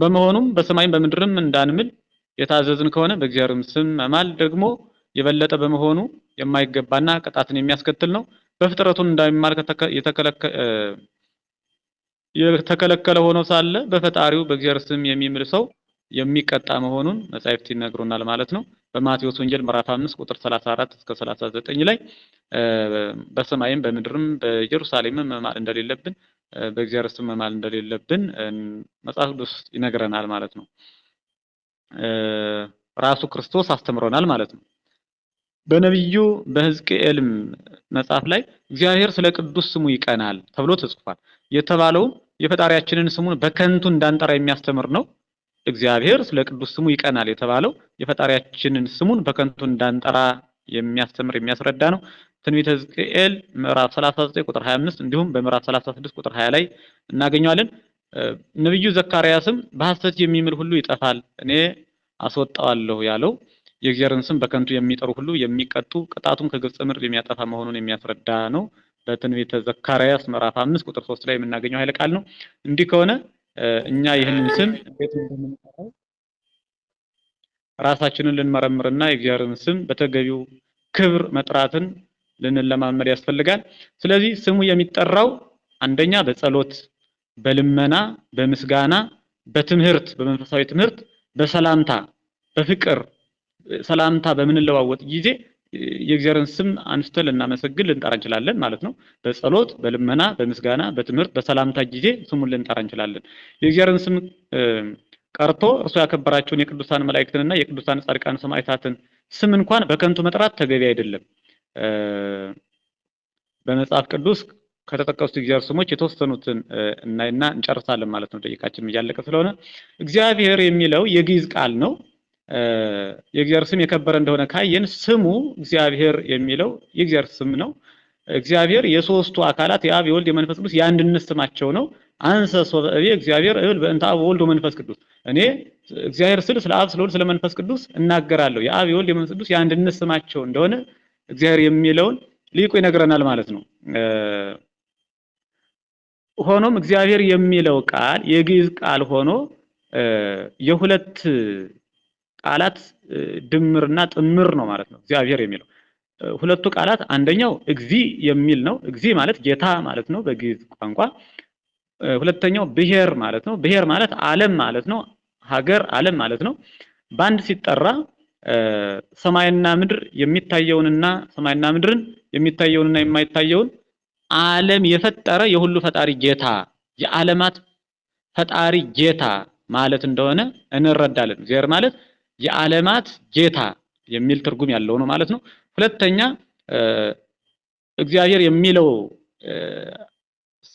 በመሆኑም በሰማይም በምድርም እንዳንምል የታዘዝን ከሆነ በእግዚአብሔርም ስም መማል ደግሞ የበለጠ በመሆኑ የማይገባና ቅጣትን የሚያስከትል ነው። በፍጥረቱን እንዳይማል የተከለከለ ሆኖ ሳለ በፈጣሪው በእግዚአብሔር ስም የሚምል ሰው የሚቀጣ መሆኑን መጻሕፍት ይነግሩናል ማለት ነው። በማቴዎስ ወንጌል ምዕራፍ 5 ቁጥር 34 እስከ 39 ላይ በሰማይም በምድርም በኢየሩሳሌምም መማል እንደሌለብን በእግዚአብሔር ስም መማል እንደሌለብን መጽሐፍ ቅዱስ ይነግረናል ማለት ነው። ራሱ ክርስቶስ አስተምሮናል ማለት ነው። በነብዩ በሕዝቅኤል መጽሐፍ ላይ እግዚአብሔር ስለ ቅዱስ ስሙ ይቀናል ተብሎ ተጽፏል። የተባለው የፈጣሪያችንን ስሙን በከንቱ እንዳንጠራ የሚያስተምር ነው። እግዚአብሔር ስለ ቅዱስ ስሙ ይቀናል የተባለው የፈጣሪያችንን ስሙን በከንቱ እንዳንጠራ የሚያስተምር የሚያስረዳ ነው። ትንቢተ ሕዝቅኤል ምዕራፍ 39 ቁጥር 25 እንዲሁም በምዕራፍ 36 ቁጥር 20 ላይ እናገኘዋለን። ነብዩ ዘካርያስም በሐሰት የሚምል ሁሉ ይጠፋል እኔ አስወጣዋለሁ ያለው የእግዚአብሔርን ስም በከንቱ የሚጠሩ ሁሉ የሚቀጡ ቅጣቱም ከግብጽ ምድር የሚያጠፋ መሆኑን የሚያስረዳ ነው። በትንቢተ ዘካርያስ ምዕራፍ 5 ቁጥር 3 ላይ የምናገኘው ኃይለ ቃል ነው። እንዲህ ከሆነ እኛ ይህንን ስም እንዴት እንደምንጠራው ራሳችንን ልንመረምርና የእግዚአብሔርን ስም በተገቢው ክብር መጥራትን ልንለማመድ ያስፈልጋል። ስለዚህ ስሙ የሚጠራው አንደኛ በጸሎት፣ በልመና፣ በምስጋና፣ በትምህርት፣ በመንፈሳዊ ትምህርት፣ በሰላምታ፣ በፍቅር ሰላምታ በምንለዋወጥ ጊዜ የእግዚአብሔርን ስም አንስተን ልናመሰግን ልንጠራ እንችላለን ማለት ነው። በጸሎት፣ በልመና፣ በምስጋና፣ በትምህርት፣ በሰላምታ ጊዜ ስሙን ልንጠራ እንችላለን። የእግዚአብሔርን ስም ቀርቶ እርሱ ያከበራቸውን የቅዱሳን መላእክትንና የቅዱሳን ጻድቃን ሰማዕታትን ስም እንኳን በከንቱ መጥራት ተገቢ አይደለም። በመጽሐፍ ቅዱስ ከተጠቀሱት የእግዚአብሔር ስሞች የተወሰኑትን እናይና እንጨርሳለን ማለት ነው። ደቂቃችን እያለቀ ስለሆነ እግዚአብሔር የሚለው የግዕዝ ቃል ነው። የእግዚአብሔር ስም የከበረ እንደሆነ ካየን ስሙ እግዚአብሔር የሚለው የእግዚአብሔር ስም ነው። እግዚአብሔር የሶስቱ አካላት የአብ የወልድ የመንፈስ ቅዱስ የአንድነት ስማቸው ነው። አንሰ ሶበ እቤ እግዚአብሔር እብል በእንተ አብ ወወልድ ወመንፈስ ቅዱስ፣ እኔ እግዚአብሔር ስል ስለ አብ ስለ ወልድ ስለ መንፈስ ቅዱስ እናገራለሁ። የአብ የወልድ የመንፈስ ቅዱስ የአንድነት ስማቸው እንደሆነ እግዚአብሔር የሚለውን ሊቁ ይነግረናል ማለት ነው። ሆኖም እግዚአብሔር የሚለው ቃል የግዕዝ ቃል ሆኖ የሁለት ቃላት ድምርና ጥምር ነው ማለት ነው። እግዚአብሔር የሚለው ሁለቱ ቃላት አንደኛው እግዚ የሚል ነው። እግዚ ማለት ጌታ ማለት ነው በግዕዝ ቋንቋ። ሁለተኛው ብሔር ማለት ነው። ብሔር ማለት ዓለም ማለት ነው። ሀገር፣ ዓለም ማለት ነው። በአንድ ሲጠራ ሰማይና ምድር የሚታየውንና ሰማይና ምድርን የሚታየውንና የማይታየውን ዓለም የፈጠረ የሁሉ ፈጣሪ ጌታ፣ የዓለማት ፈጣሪ ጌታ ማለት እንደሆነ እንረዳለን። እግዚአብሔር ማለት የዓለማት ጌታ የሚል ትርጉም ያለው ነው ማለት ነው። ሁለተኛ እግዚአብሔር የሚለው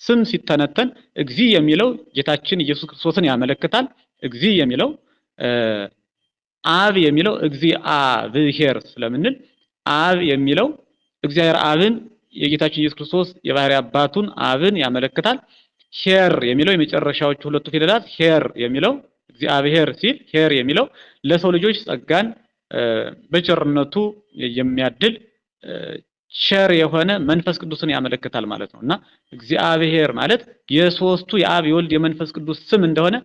ስም ሲተነተን እግዚ የሚለው ጌታችን ኢየሱስ ክርስቶስን ያመለክታል። እግዚ የሚለው አብ የሚለው እግዚአብሔር ስለምንል አብ የሚለው እግዚአብሔር አብን የጌታችን ኢየሱስ ክርስቶስ የባህሪ አባቱን አብን ያመለክታል። ሄር የሚለው የመጨረሻዎቹ ሁለቱ ፊደላት ሄር የሚለው እግዚአብሔር ሲል ሄር የሚለው ለሰው ልጆች ጸጋን በቸርነቱ የሚያድል ቸር የሆነ መንፈስ ቅዱስን ያመለክታል ማለት ነው። እና እግዚአብሔር ማለት የሶስቱ የአብ የወልድ የመንፈስ ቅዱስ ስም እንደሆነ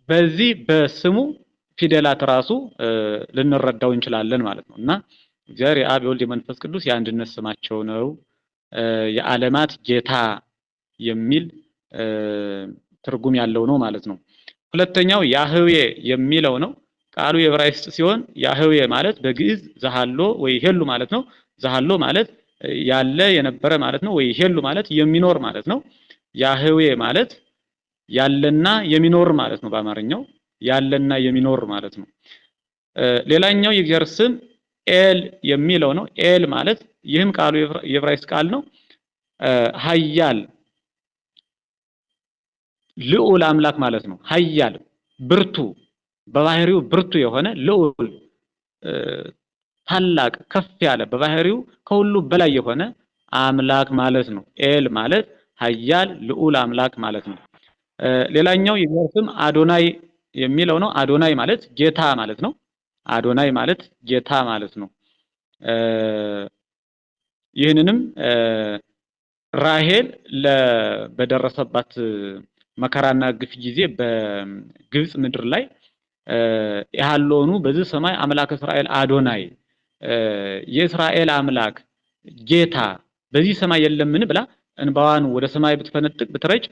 በዚህ በስሙ ፊደላት ራሱ ልንረዳው እንችላለን ማለት ነው። እና እግዚአብሔር የአብ የወልድ የመንፈስ ቅዱስ የአንድነት ስማቸው ነው። የዓለማት ጌታ የሚል ትርጉም ያለው ነው ማለት ነው። ሁለተኛው ያህዌ የሚለው ነው። ቃሉ የዕብራይስጥ ሲሆን ያህዌ ማለት በግዕዝ ዘሃሎ ወይ ሄሉ ማለት ነው። ዘሃሎ ማለት ያለ የነበረ ማለት ነው። ወይ ሄሉ ማለት የሚኖር ማለት ነው። ያህዌ ማለት ያለና የሚኖር ማለት ነው። በአማርኛው ያለና የሚኖር ማለት ነው። ሌላኛው የእግዚአብሔር ስም ኤል የሚለው ነው። ኤል ማለት ይህም ቃሉ የዕብራይስጥ ቃል ነው። ኃያል ልዑል አምላክ ማለት ነው። ኃያል ብርቱ፣ በባህሪው ብርቱ የሆነ ልዑል ታላቅ ከፍ ያለ በባህሪው ከሁሉ በላይ የሆነ አምላክ ማለት ነው። ኤል ማለት ኃያል ልዑል አምላክ ማለት ነው። ሌላኛው የእግዚአብሔር ስም አዶናይ የሚለው ነው። አዶናይ ማለት ጌታ ማለት ነው። አዶናይ ማለት ጌታ ማለት ነው። ይህንንም ራሄል በደረሰባት መከራና ግፍ ጊዜ በግብጽ ምድር ላይ ያለውኑ በዚህ ሰማይ አምላክ እስራኤል አዶናይ የእስራኤል አምላክ ጌታ በዚህ ሰማይ የለምን ብላ እንባዋን ወደ ሰማይ ብትፈነጥቅ ብትረጭ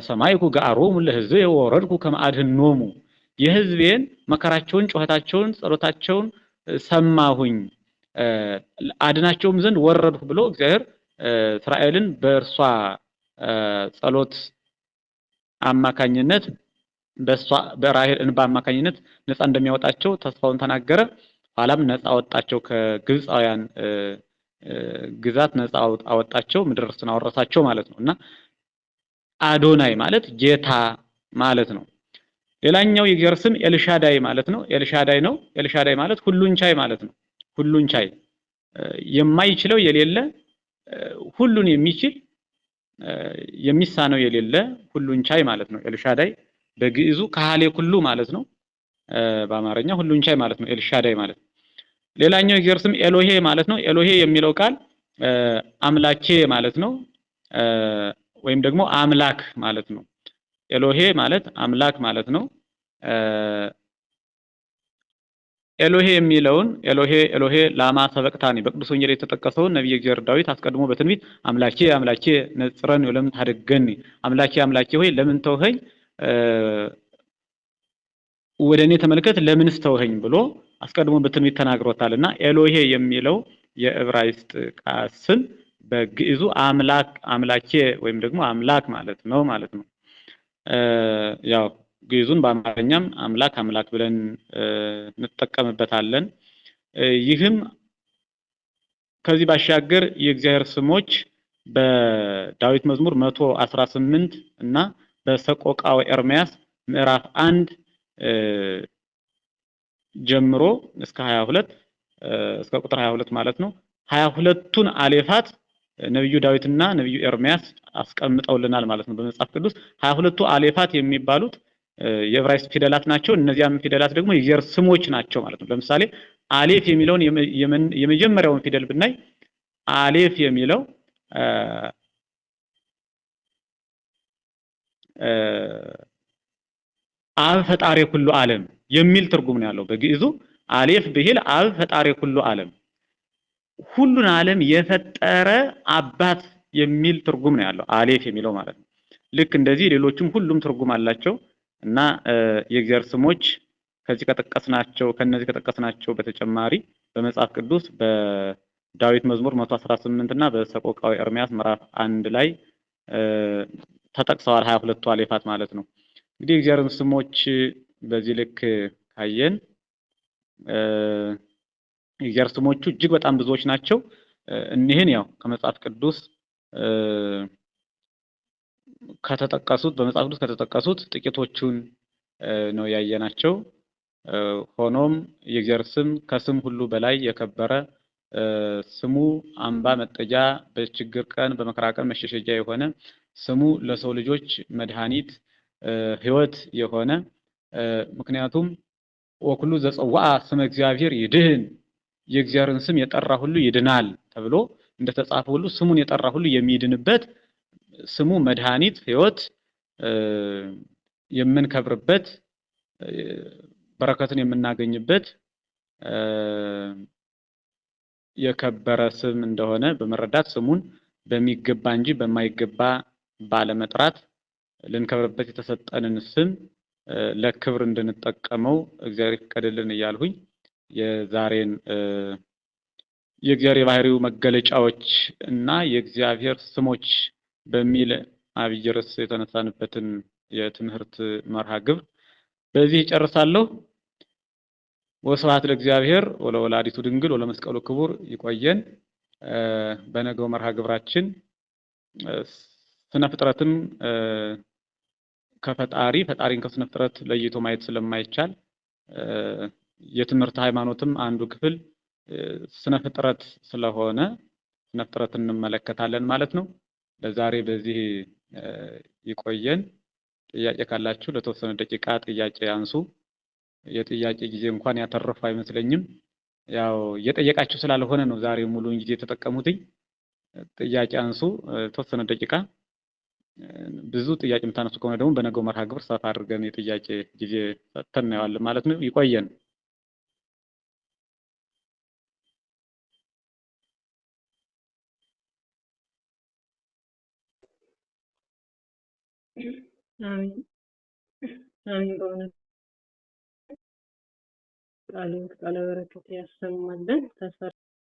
ሰማይኩ ጋሮሙ ለሕዝቤ ወረድኩ ከመአድኅኖሙ የሕዝቤን መከራቸውን ጩኸታቸውን ጸሎታቸውን ሰማሁኝ አድናቸውም ዘንድ ወረድኩ ብሎ እግዚአብሔር እስራኤልን በእርሷ ጸሎት አማካኝነት በራሄል እንባ አማካኝነት ነፃ እንደሚያወጣቸው ተስፋውን ተናገረ። ኋላም ነፃ አወጣቸው፣ ከግብፃውያን ግዛት ነፃ አወጣቸው፣ ምድር ርስትን አወረሳቸው ማለት ነው። እና አዶናይ ማለት ጌታ ማለት ነው። ሌላኛው የእግዚአብሔር ስም ኤልሻዳይ ማለት ነው። ኤልሻዳይ ነው። ኤልሻዳይ ማለት ሁሉን ቻይ ማለት ነው። ሁሉን ቻይ የማይችለው የሌለ ሁሉን የሚችል የሚሳነው የሌለ ሁሉን ቻይ ማለት ነው። ኤልሻዳይ በግዕዙ ካህሌ ኩሉ ማለት ነው። በአማርኛ ሁሉን ቻይ ማለት ነው ኤልሻዳይ ማለት። ሌላኛው የእግዚአብሔር ስም ኤሎሄ ማለት ነው። ኤሎሄ የሚለው ቃል አምላኬ ማለት ነው፣ ወይም ደግሞ አምላክ ማለት ነው። ኤሎሄ ማለት አምላክ ማለት ነው። ኤሎሄ የሚለውን ኤሎሄ ላማ ሰበቅታኒ በቅዱስ ወንጌል የተጠቀሰውን ነብዩ እግዚአብሔር ዳዊት አስቀድሞ በትንቢት አምላኬ አምላኬ ነጽረን ለምን ታደገኒ፣ አምላኬ አምላኬ ሆይ ለምን ተውኸኝ፣ ወደኔ ተመልከት ለምንስ ተውኸኝ ብሎ አስቀድሞ በትንቢት ተናግሮታልና ኤሎሄ የሚለው የዕብራይስጥ ቃል ስም በግዕዙ አምላክ አምላኬ ወይም ደግሞ አምላክ ማለት ነው ማለት ነው። ያው ግዕዙን በአማርኛም አምላክ አምላክ ብለን እንጠቀምበታለን። ይህም ከዚህ ባሻገር የእግዚአብሔር ስሞች በዳዊት መዝሙር 118 እና በሰቆቃወ ኤርምያስ ምዕራፍ 1 ጀምሮ እስከ 22 እስከ ቁጥር 22 ማለት ነው። 22ቱን አሌፋት ነብዩ ዳዊትና ነብዩ ኤርሚያስ አስቀምጠውልናል ማለት ነው በመጽሐፍ ቅዱስ። 22ቱ አሌፋት የሚባሉት የዕብራይስጥ ፊደላት ናቸው። እነዚያም ፊደላት ደግሞ የእግዚአብሔር ስሞች ናቸው ማለት ነው። ለምሳሌ አሌፍ የሚለውን የመጀመሪያውን ፊደል ብናይ አሌፍ የሚለው አብ ፈጣሪ ኩሉ ዓለም የሚል ትርጉም ነው ያለው በግዕዙ። አሌፍ ብሂል አብ ፈጣሪ ኩሉ ዓለም ሁሉን ዓለም የፈጠረ አባት የሚል ትርጉም ነው ያለው አሌፍ የሚለው ማለት ነው። ልክ እንደዚህ ሌሎችም ሁሉም ትርጉም አላቸው እና የእግዚአብሔር ስሞች ከነዚህ ከጠቀስናቸው በተጨማሪ በመጽሐፍ ቅዱስ በዳዊት መዝሙር 118 እና በሰቆቃወ ኤርምያስ ምዕራፍ 1 ላይ ተጠቅሰዋል 22ቱ አሌፋት ማለት ነው። እንግዲህ የእግዚአብሔር ስሞች በዚህ ልክ ካየን የእግዚአብሔር ስሞቹ እጅግ በጣም ብዙዎች ናቸው። እኒህን ያው ከመጽሐፍ ቅዱስ በመጽሐፍ ቅዱስ ከተጠቀሱት ጥቂቶቹን ነው ያየናቸው። ሆኖም የእግዚአብሔር ስም ከስም ሁሉ በላይ የከበረ ስሙ አምባ መጠጊያ፣ በችግር ቀን በመከራ ቀን መሸሸጊያ የሆነ ስሙ ለሰው ልጆች መድኃኒት ሕይወት የሆነ ምክንያቱም ወኩሉ ዘጸዋአ ስመ እግዚአብሔር ይድህን የእግዚአብሔርን ስም የጠራ ሁሉ ይድናል ተብሎ እንደተጻፈ ሁሉ ስሙን የጠራ ሁሉ የሚድንበት ስሙ መድኃኒት ሕይወት የምንከብርበት በረከትን የምናገኝበት የከበረ ስም እንደሆነ በመረዳት ስሙን በሚገባ እንጂ በማይገባ ባለመጥራት ልንከብርበት የተሰጠንን ስም ለክብር እንድንጠቀመው እግዚአብሔር ይፍቀድልን እያልሁኝ የዛሬን የእግዚአብሔር ባህሪው መገለጫዎች እና የእግዚአብሔር ስሞች በሚል አብይ ርዕስ የተነሳንበትን የትምህርት መርሃ ግብር በዚህ ጨርሳለሁ። ወስብሐት ለእግዚአብሔር ወለወላዲቱ ድንግል ወለመስቀሉ ክቡር። ይቆየን። በነገው መርሃ ግብራችን ስነ ፍጥረትን ፈጣሪን ከስነ ፍጥረት ለይቶ ማየት ስለማይቻል የትምህርት ሃይማኖትም አንዱ ክፍል ስነ ፍጥረት ስለሆነ ስነ ፍጥረትን እንመለከታለን ማለት ነው። ለዛሬ በዚህ ይቆየን። ጥያቄ ካላችሁ ለተወሰነ ደቂቃ ጥያቄ አንሱ። የጥያቄ ጊዜ እንኳን ያተረፈ አይመስለኝም። ያው እየጠየቃችሁ ስላልሆነ ነው ዛሬ ሙሉውን ጊዜ የተጠቀሙትኝ። ጥያቄ አንሱ ተወሰነ ደቂቃ። ብዙ ጥያቄ የምታነሱ ከሆነ ደግሞ በነገው መርሃ ግብር ሰፋ አድርገን የጥያቄ ጊዜ ሰጥተን እናየዋለን ማለት ነው። ይቆየን። አሜን አሜን። በእውነት ቃለ በረከት ያሰማልን።